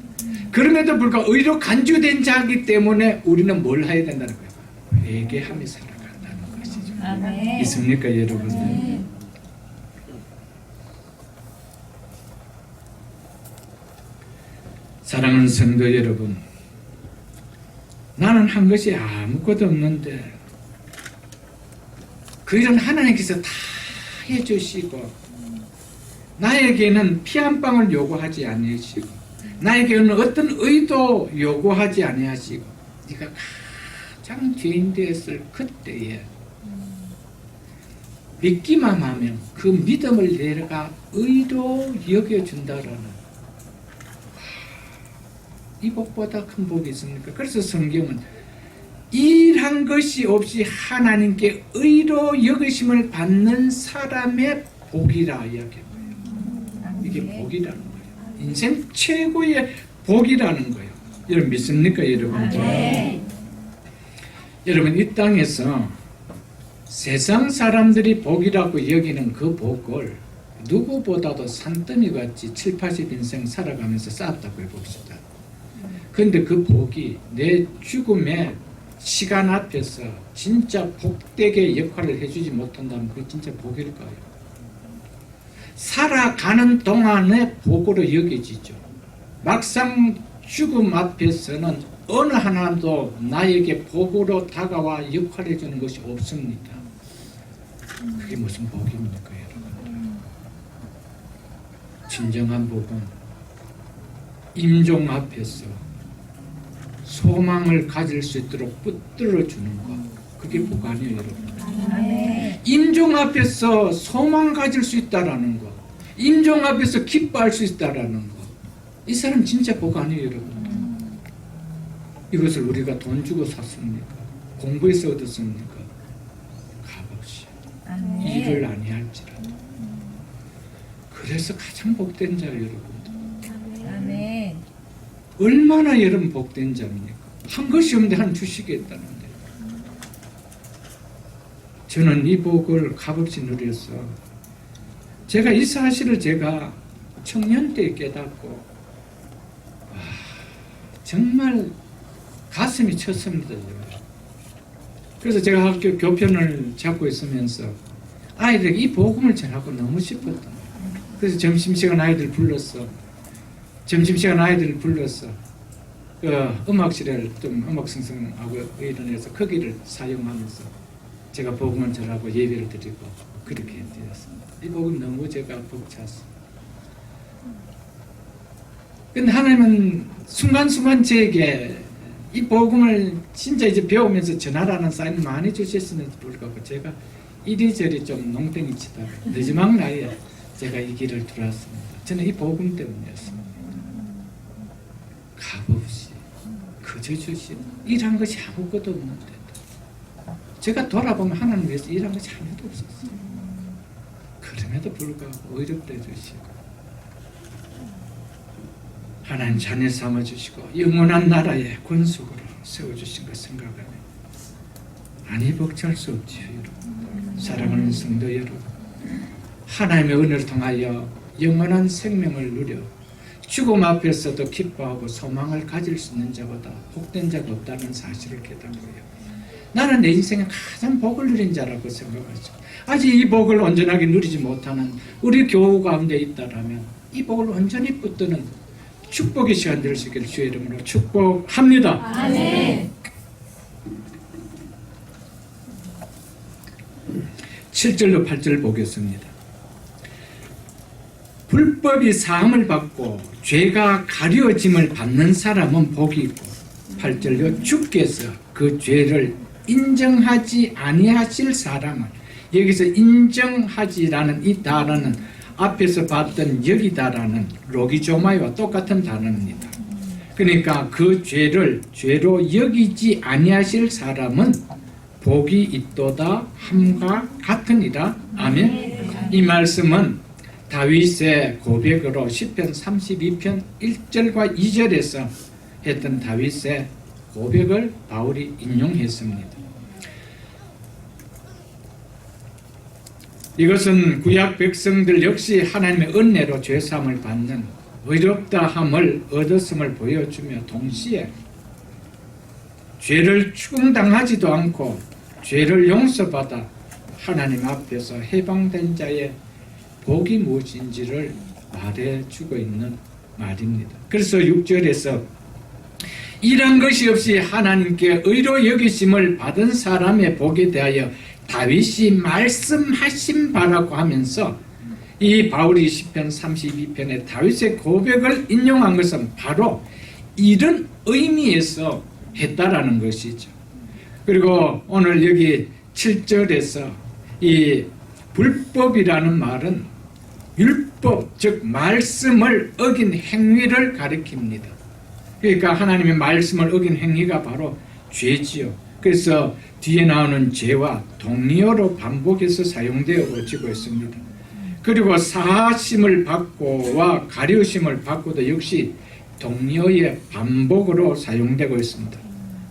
그럼에도 불구하고 의로 간주된 자이기 때문에 우리는 뭘 해야 된다는 거예요? 회개하며 살아간다는 것이죠. 아멘. 있습니까, 여러분들? 사랑하는 성도 여러분, 나는 한 것이 아무것도 없는데 그 일은 하나님께서 다 해주시고 나에게는 피 한 방울 요구하지 아니하시고 나에게는 어떤 의도 요구하지 아니하시고 네가 가장 죄인 되었을 그때에 믿기만 하면 그 믿음을 내가 의로 여겨준다라는 이 복보다 큰 복이 있습니까? 그래서 성경은 일한 것이 없이 하나님께 의로 여기심을 받는 사람의 복이라 이야기합니다. 이게 복이라는 거예요. 인생 최고의 복이라는 거예요. 여러분 믿습니까, 여러분? 여러분 이 땅에서 세상 사람들이 복이라고 여기는 그 복을 누구보다도 산더미같이 7, 80인생 살아가면서 쌓았다고 해봅시다. 그런데 그 복이 내 죽음의 시간 앞에서 진짜 복되게 역할을 해주지 못한다면 그게 진짜 복일까요? 살아가는 동안의 복으로 여겨지죠. 막상 죽음 앞에서는 어느 하나도 나에게 복으로 다가와 역할해 주는 것이 없습니다. 그게 무슨 복입니까, 여러분? 진정한 복은 임종 앞에서 소망을 가질 수 있도록 붙들어 주는 것. 그게 복 아니에요, 여러분? 임종 앞에서 소망 가질 수 있다라는 것. 임종 앞에서 기뻐할 수 있다라는 것. 이 사람 진짜 복 아니에요, 여러분? 이것을 우리가 돈 주고 샀습니까? 공부해서 얻었습니까? 값없이. 일을 아니할지라도. 그래서 가장 복된 자예요, 여러분. 아멘. 얼마나 여러분 복된 자입니까? 한 것이 없는데 하나님 주시겠다는데. 저는 이 복을 값없이 누려서 제가 이 사실을 제가 청년 때 깨닫고 정말 가슴이 쳤습니다. 그래서 제가 학교 교편을 잡고 있으면서 아이들에게 이 복음을 전하고 너무 싶었던 거예요. 그래서 점심시간 아이들 불렀어. 그 음악실을 좀 음악생성하고 의논해서 거기를 사용하면서 제가 복음을 전하고 예배를 드리고 그렇게 되었습니다. 이 복음 너무 제가 벅찼습니다. 근데 하나님은 순간순간 제게 이 복음을 진짜 이제 배우면서 전하라는 사인을 많이 주셨는지 불구하고 제가 이리저리 좀 농땡이 치다가 늦지막 나이에 제가 이 길을 들어왔습니다. 저는 이 복음 때문이었습니다. 값없이 그저 주신 일한 것이 아무것도 없는데 제가 돌아보면 하나님 위해서 일한 것이 하나도 없었어요. 그럼에도 불구하고 의롭게 해주시고 하나님 자녀 삼아주시고 영원한 나라의 권속으로 세워주신 것 생각하면 아니 벅찰 수 없지요, 여러분. 사랑하는 성도 여러분, 하나님의 은혜를 통하여 영원한 생명을 누려 죽음 앞에서도 기뻐하고 소망을 가질 수 있는 자보다 복된 자가 없다는 사실을 깨닫고요. 나는 내 인생에 가장 복을 누린 자라고 생각하죠. 아직 이 복을 온전하게 누리지 못하는 우리 교우 가운데 있다라면 이 복을 온전히 붙드는 축복의 시간 될 수 있기를 주의 이름으로 축복합니다. 아멘. 7절로 8절 보겠습니다. 불법이 사함을 받고 죄가 가려짐을 받는 사람은 복이 있고 8절로 주께서 그 죄를 인정하지 아니하실 사람은, 여기서 인정하지라는 이 단어는 앞에서 봤던 여기다라는 로기조마이와 똑같은 단어입니다. 그러니까 그 죄를 죄로 여기지 아니하실 사람은 복이 있도다 함과 같으니라. 아멘. 이 말씀은 다윗의 고백으로 시편 32편 1절과 2절에서 했던 다윗의 고백을 바울이 인용했습니다. 이것은 구약 백성들 역시 하나님의 은혜로 죄사함을 받는 의롭다함을 얻었음을 보여주며 동시에 죄를 추궁당하지도 않고 죄를 용서받아 하나님 앞에서 해방된 자의 복이 무엇인지를 말해주고 있는 말입니다. 그래서 6절에서 이런 것이 없이 하나님께 의로 여기심을 받은 사람의 복에 대하여 다윗이 말씀하신 바라고 하면서 이 바울이 시편 32편의 다윗의 고백을 인용한 것은 바로 이런 의미에서 했다라는 것이죠. 그리고 오늘 여기 7절에서 이 불법이라는 말은 율법, 즉 말씀을 어긴 행위를 가리킵니다. 그러니까 하나님의 말씀을 어긴 행위가 바로 죄지요. 그래서 뒤에 나오는 죄와 동의어로 반복해서 사용되어지고 있습니다. 그리고 사하심을 받고와 가려심을 받고도 역시 동의어의 반복으로 사용되고 있습니다.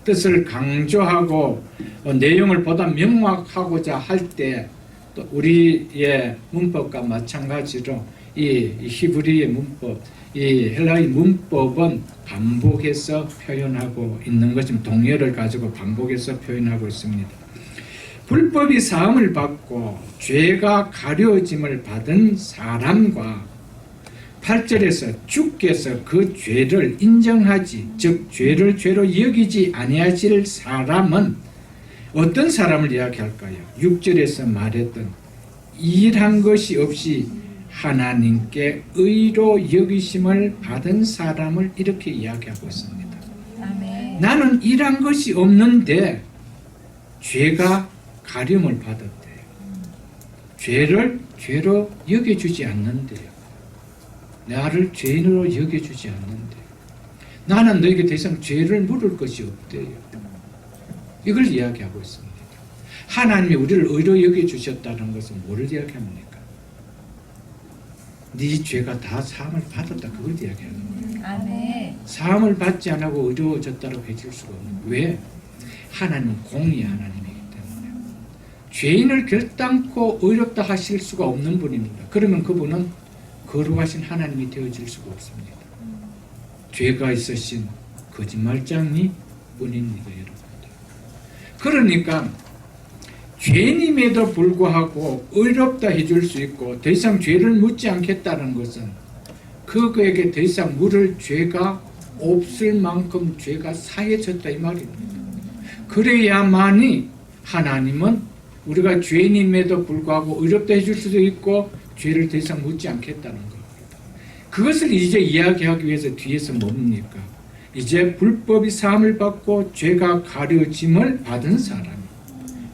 뜻을 강조하고 내용을 보다 명확하고자 할 때 또 우리의 문법과 마찬가지로 이 히브리의 문법, 이 헬라의 문법은 반복해서 표현하고 있는 것은 동의어를 가지고 반복해서 표현하고 있습니다. 불법이 사함을 받고 죄가 가려짐을 받은 사람과 8절에서 주께서 그 죄를 인정하지, 즉 죄를 죄로 여기지 아니하실 사람은 어떤 사람을 이야기할까요? 6절에서 말했던 일한 것이 없이 하나님께 의로 여기심을 받은 사람을 이렇게 이야기하고 있습니다. 아멘. 나는 일한 것이 없는데 죄가 가림을 받았대요. 죄를 죄로 여겨주지 않는데요. 나를 죄인으로 여겨주지 않는데 나는 너에게 더 이상 죄를 물을 것이 없대요. 이걸 이야기하고 있습니다. 하나님이 우리를 의로 여겨주셨다는 것은 뭐를 이야기합니까? 네 죄가 다 사함을 받았다, 그걸 이야기하는 거예요. 아멘. 사함을 받지 않고 의로워졌다고 해줄 수가 없는 거예요. 왜? 하나님은 공의의 하나님이기 때문에 죄인을 결단코 의롭다 하실 수가 없는 분입니다. 그러면 그분은 거룩하신 하나님이 되어질 수가 없습니다. 죄가 있으신 거짓말장이 뿐입니다, 여러분. 그러니까 죄님에도 불구하고 의롭다 해줄 수 있고 더 이상 죄를 묻지 않겠다는 것은 그에게 더 이상 물을 죄가 없을 만큼 죄가 사해졌다 이 말입니다. 그래야만이 하나님은 우리가 죄님에도 불구하고 의롭다 해줄 수도 있고 죄를 더 이상 묻지 않겠다는 겁니다. 그것을 이제 이야기하기 위해서 뒤에서 뭡니까? 이제 불법이 사함을 받고 죄가 가려짐을 받은 사람,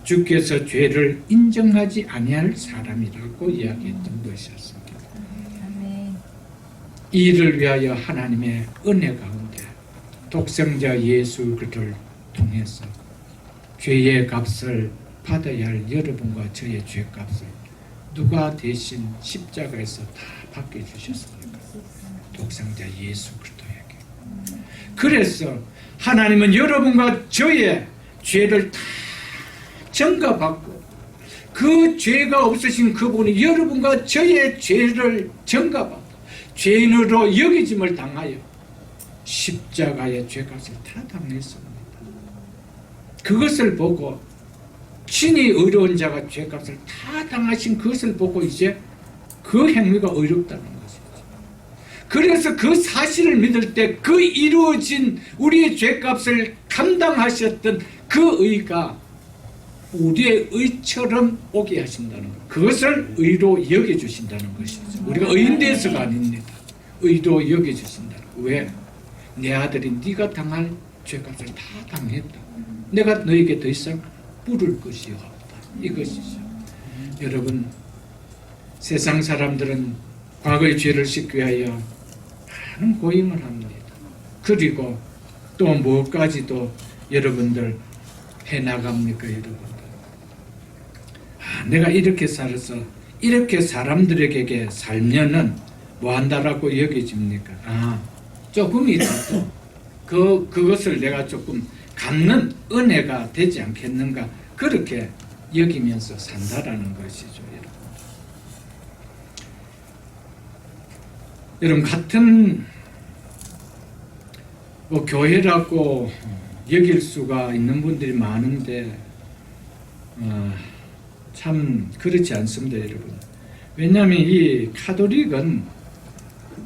주께서 죄를 인정하지 아니할 사람이라고 이야기했던 것이었습니다. 아멘. 이를 위하여 하나님의 은혜 가운데 독생자 예수 그리스도를 통해서 죄의 값을 받아야 할 여러분과 저의 죄값을 누가 대신 십자가에서 다 받게 주셨습니까? 독생자 예수 그리스도에게. 그래서 하나님은 여러분과 저의 죄를 다 전가받고 그 죄가 없으신 그분이 여러분과 저의 죄를 전가받고 죄인으로 여기짐을 당하여 십자가의 죄값을 다 당했습니다. 그것을 보고 친히 의로운 자가 죄값을 다 당하신 그것을 보고 이제 그 행위가 의롭다는 것이죠. 그래서 그 사실을 믿을 때 그 이루어진 우리의 죄값을 감당하셨던 그 의가 우리의 의처럼 오게 하신다는 것. 그것을 의로 여겨주신다는 것이죠. 우리가 의인돼서가 아닙니다. 의로 여겨주신다는 것. 왜? 내 아들이 네가 당할 죄값을 다 당했다. 내가 너에게 더 이상 물을 것이 없다. 이것이죠. 여러분, 세상 사람들은 과거의 죄를 씻기 위하여 많은 고행을 합니다. 그리고 또 뭐까지도 여러분들 해나갑니까, 여러분들? 내가 이렇게 살아서 이렇게 사람들에게 살면은 뭐 한다라고 여겨집니까? 조금이라도 그것을 내가 조금 갚는 은혜가 되지 않겠는가, 그렇게 여기면서 산다라는 것이죠, 여러분. 여러분 같은 뭐 교회라고 여길 수가 있는 분들이 많은데 참 그렇지 않습니다, 여러분. 왜냐하면 이 카톨릭은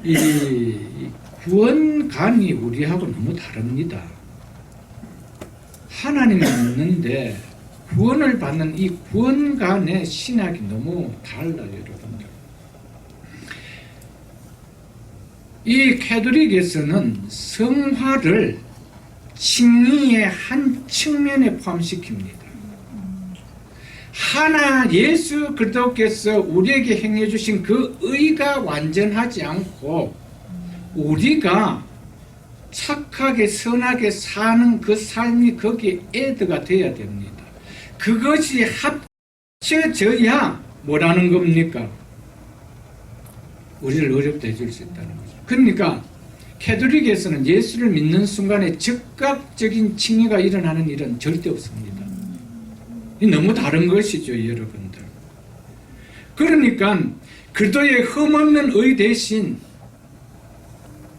이 구원관이 우리하고 너무 다릅니다. 하나님이 있는데 구원을 받는 이 구원관의 신학이 너무 달라요, 여러분들. 이 카톨릭에서는 성화를 칭의의 한 측면에 포함시킵니다. 하나 예수 그리스도께서 우리에게 행해 주신 그 의가 완전하지 않고 우리가 착하게 선하게 사는 그 삶이 거기에 애드가 되어야 됩니다. 그것이 합쳐져야 뭐라는 겁니까? 우리를 어렵게 해줄 수 있다는 거죠. 그러니까 카톨릭에서는 예수를 믿는 순간에 즉각적인 칭의가 일어나는 일은 절대 없습니다. 이 너무 다른 것이죠, 여러분들. 그러니까 그리스도의 흠없는 의 대신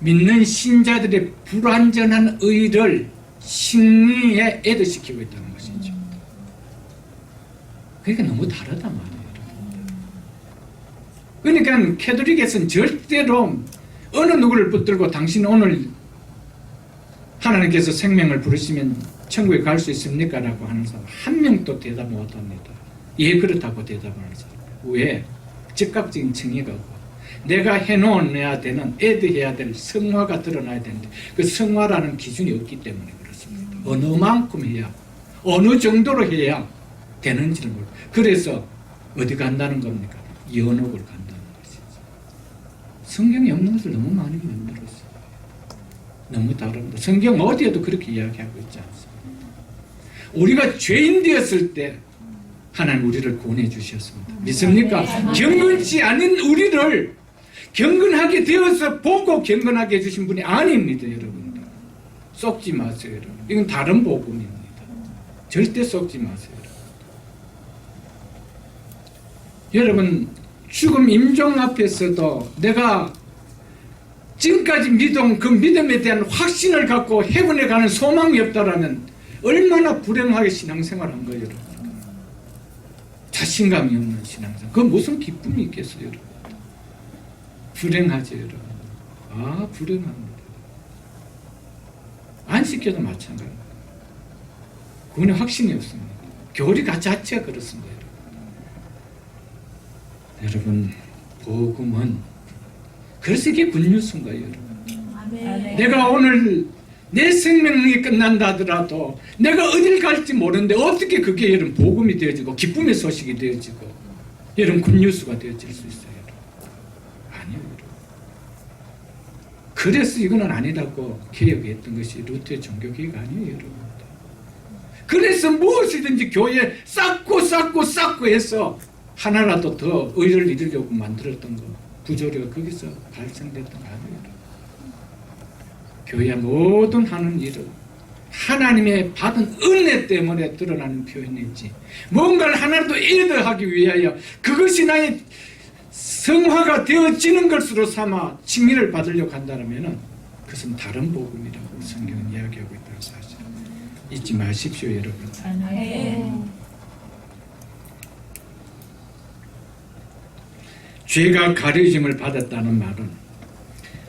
믿는 신자들의 불완전한 의를 칭의에 애도시키고 있다는 것이죠. 그러니까 너무 다르단 말이에요, 여러분들. 그러니까 카톨릭에서는 절대로 어느 누구를 붙들고 당신 오늘 하나님께서 생명을 부르시면 천국에 갈 수 있습니까? 라고 하는 사람 한 명도 대답 못합니다. 예, 그렇다고 대답하는 사람. 왜? 즉각적인 칭의가 없고 내가 해놓아야 되는 애드해야 될 성화가 드러나야 되는데 그 성화라는 기준이 없기 때문에 그렇습니다. 어느 만큼 해야 어느 정도로 해야 되는지를 모르고 그래서 어디 간다는 겁니까? 연옥을 간다는 것이죠. 성경에 없는 것을 너무 많이 만들었어요. 너무 다릅니다. 성경 어디에도 그렇게 이야기하고 있지 않습니다. 우리가 죄인 되었을 때 하나님 우리를 구원해 주셨습니다. 믿습니까? 경건치 않은 우리를 경건하게 되어서 보고 경건하게 해주신 분이 아닙니다, 여러분들. 속지 마세요, 여러분. 이건 다른 복음입니다. 절대 속지 마세요, 여러분. 죽음 임종 앞에서도 내가 지금까지 믿은 그 믿음에 대한 확신을 갖고 해븐에 가는 소망이 없다라면 얼마나 불행하게 신앙생활한 거예요, 여러분. 자신감이 없는 신앙생활. 그 무슨 기쁨이 있겠어요, 여러분. 불행하죠, 여러분. 아, 불행합니다. 안식교도 마찬가지입니다. 그분에 확신이 없습니다. 교리 자체가 그렇습니다, 여러분. 복음은 그래서 이게 굿뉴스인 거예요, 여러분. 아멘. 내가 오늘 내 생명이 끝난다 하더라도 내가 어딜 갈지 모르는데 어떻게 그게 여러분 복음이 되어지고 기쁨의 소식이 되어지고 여러분 굿뉴스가 되어질 수 있어요, 여러분. 아니요, 여러분. 그래서 이거는 아니라고 개혁했던 것이 루터의 종교개혁 아니에요, 여러분. 그래서 무엇이든지 교회에 쌓고 해서 하나라도 더 의를 이루려고 만들었던 거, 부조리가 거기서 발생됐던 거 아니에요. 교회의 모든 하는 일은 하나님의 받은 은혜 때문에 드러나는 표현이지 뭔가를 하나라도 애도하기 위하여 그것이 나의 성화가 되어지는 것으로 삼아 칭의를 받으려고 한다면 그것은 다른 복음이라고 성경은 이야기하고 있다는 사실 잊지 마십시오, 여러분. 아멘. 죄가 가려짐을 받았다는 말은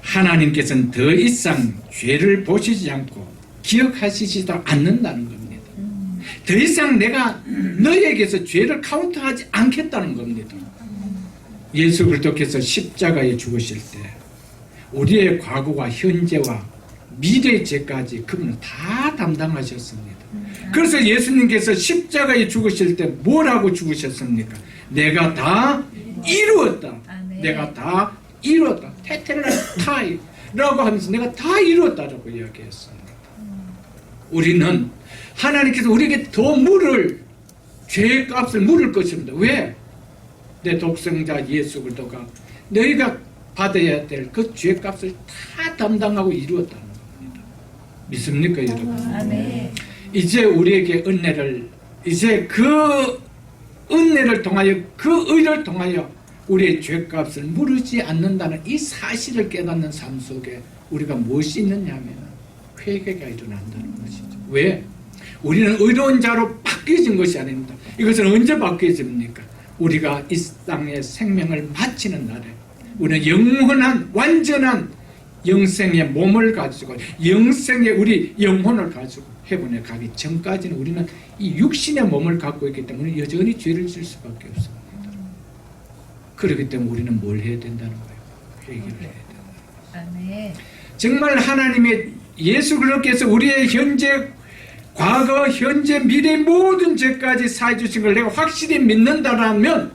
하나님께서는 더 이상 죄를 보시지 않고 기억하시지도 않는다는 겁니다. 더 이상 내가 너에게서 죄를 카운트하지 않겠다는 겁니다. 예수 그리스도께서 십자가에 죽으실 때 우리의 과거와 현재와 미래의 죄까지 그분은 다 담당하셨습니다. 그래서 예수님께서 십자가에 죽으실 때 뭐라고 죽으셨습니까? 내가 다 이루었다. 내가 다 이루었다. 테텔레스타이 라고 하면서 내가 다 이루었다라고 이야기했습니다. 우리는 하나님께서 우리에게 더 죄의 값을 물을 것입니다. 왜? 내 독생자 예수 그리스도가 너희가 받아야 될 그 죄의 값을 다 담당하고 이루었다는 겁니다. 믿습니까, 여러분? 아멘. 이제 우리에게 이제 그 은혜를 통하여 그 의를 통하여 우리의 죄값을 물으지 않는다는 이 사실을 깨닫는 삶 속에 우리가 무엇이 있느냐 하면 회개가 일어난다는 것이죠. 왜? 우리는 의로운 자로 바뀌어진 것이 아닙니다. 이것은 언제 바뀌어집니까? 우리가 이 땅의 생명을 마치는 날에 우리는 영원한 완전한 영생의 몸을 가지고 영생의 우리 영혼을 가지고 해본에 가기 전까지는 우리는 이 육신의 몸을 갖고 있기 때문에 여전히 죄를 질 수밖에 없습니다. 그렇기 때문에 우리는 뭘 해야 된다는 거예요? 회개를 해야 된다. 아멘. 정말 하나님의 예수 그리스도께서 우리의 현재, 과거, 현재, 미래 모든 죄까지 사해 주신 걸 내가 확실히 믿는다라면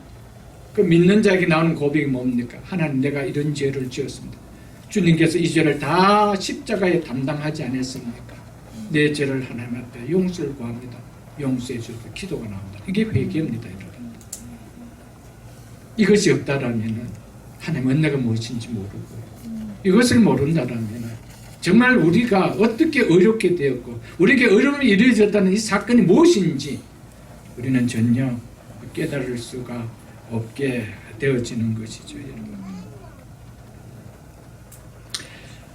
그 믿는 자에게 나오는 고백이 뭡니까? 하나님, 내가 이런 죄를 지었습니다. 주님께서 이 죄를 다 십자가에 담당하지 않았습니까? 내 죄를 하나님 앞에 용서를 구합니다. 용서해 주시고 기도가 나옵니다. 이게 회개입니다, 여러분. 이것이 없다라면 하나님 은혜가 무엇인지 모르고, 이것을 모른다라면 정말 우리가 어떻게 어렵게 되었고 우리에게 어려움이 이루어졌다는 이 사건이 무엇인지 우리는 전혀 깨달을 수가 없게 되어지는 것이죠, 여러분.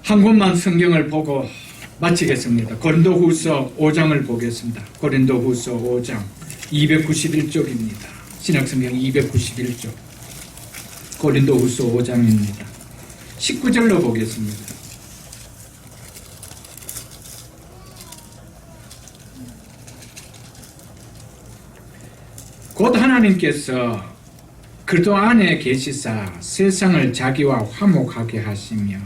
한 곳만 성경을 보고 마치겠습니다. 고린도후서 5장을 보겠습니다. 고린도후서 5장 291쪽입니다. 신약성경 291쪽. 고린도후서 5장입니다. 19절로 보겠습니다. 곧 하나님께서 그리스도 안에 계시사 세상을 자기와 화목하게 하시며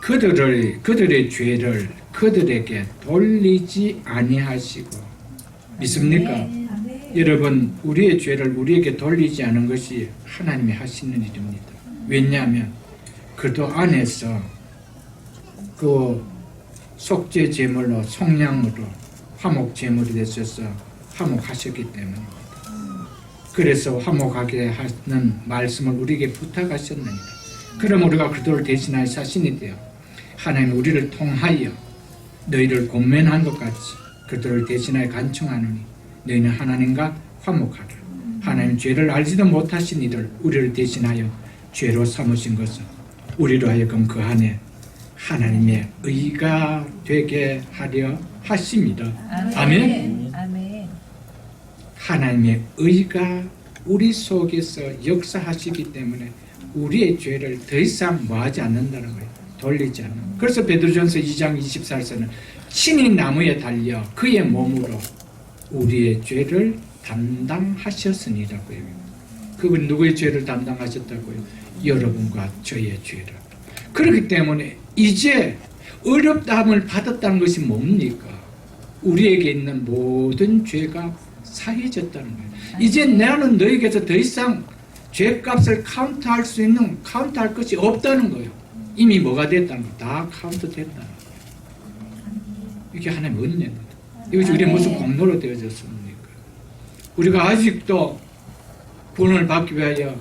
그들의 죄를 그들에게 돌리지 아니하시고. 믿습니까? 아멘. 여러분, 우리의 죄를 우리에게 돌리지 않은 것이 하나님이 하시는 일입니다. 왜냐하면 그리스도 안에서 그 속죄 제물로 속량으로 화목 제물이 되셔서 화목하셨기 때문입니다. 그래서 화목하게 하는 말씀을 우리에게 부탁하셨느니라. 그럼 우리가 그리스도를 대신하여 사신이 되어 하나님 우리를 통하여 너희를 권면한 것 같이 그리스도를 대신하여 간청하노니 너희는 하나님과 화목하라. 하나님 죄를 알지도 못하신 이들 우리를 대신하여 죄로 삼으신 것은 우리로 하여금 그 안에 하나님의 의가 되게 하려 하십니다. 아멘. 아멘. 하나님의 의가 우리 속에서 역사하시기 때문에 우리의 죄를 더 이상 뭐하지 않는다는 거예요. 돌리지 않는. 그래서 베드로전서 2장 24절에는 친히 나무에 달려 그의 몸으로 우리의 죄를 담당하셨으니라고요. 그분 누구의 죄를 담당하셨다고요? 여러분과 저의 죄를. 그렇기 때문에 이제 어렵다함을 받았다는 것이 뭡니까? 우리에게 있는 모든 죄가 사해졌다는 거예요. 이제 나는 너에게서 더 이상 죄값을 카운트할 수 있는, 카운트할 것이 없다는 거예요. 이미 뭐가 됐다는 거예요. 다 카운트 됐다는 거예요. 이게 하나님의 은혜입니다. 이것이 우리의 무슨 공로로 되어졌습니까? 우리가 아직도 구원을 받기 위하여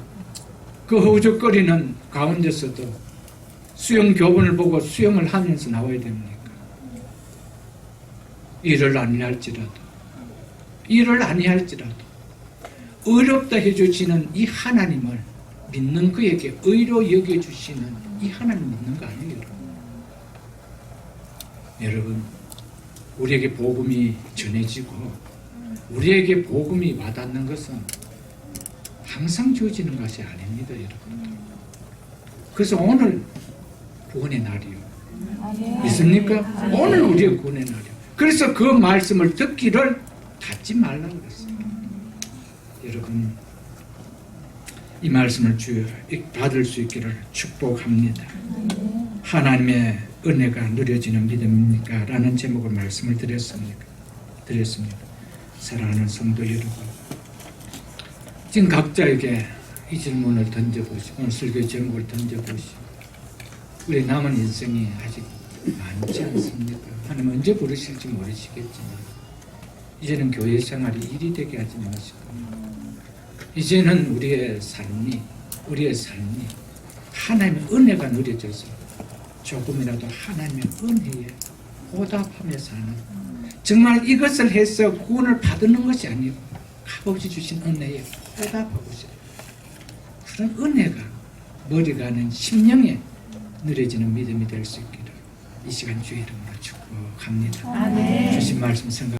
그 허우적거리는 가운데서도 수영 교본을 보고 수영을 하면서 나와야 됩니까? 일을 아니할지라도 어렵다 해주시는 이 하나님을 믿는 그에게 의로 여겨주시는 이 하나님 믿는 거 아니에요, 여러분? 우리에게 복음이 전해지고 우리에게 복음이 와닿는 것은 항상 주어지는 것이 아닙니다, 여러분. 그래서 오늘 구원의 날이요. 아멘. 믿습니까? 아멘. 오늘 우리의 구원의 날이요. 그래서 그 말씀을 듣기를 닫지 말라고 그랬어요. 여러분, 이 말씀을 받을 수 있기를 축복합니다. 하나님의 은혜가 누려지는 믿음입니까? 라는 제목으로 말씀을 드렸습니다. 사랑하는 성도 여러분, 지금 각자에게 이 질문을 던져보시고 오늘 설교 제목을 던져보시고 우리 남은 인생이 아직 많지 않습니까? 하나님 언제 부르실지 모르시겠지만 이제는 교회 생활이 일이 되게 하지 마시고 이제는 우리의 삶이 하나님의 은혜가 누려져서 조금이라도 하나님의 은혜에 보답하며 사는, 정말 이것을 해서 구원을 받는 것이 아니고 값없이 주신 은혜에 보답하고 싶어요. 그런 은혜가 머리가는 심령에 느려지는 믿음이 될 수 있기를 이 시간 주의 이름으로 축복합니다. 아멘. 주신 말씀 생각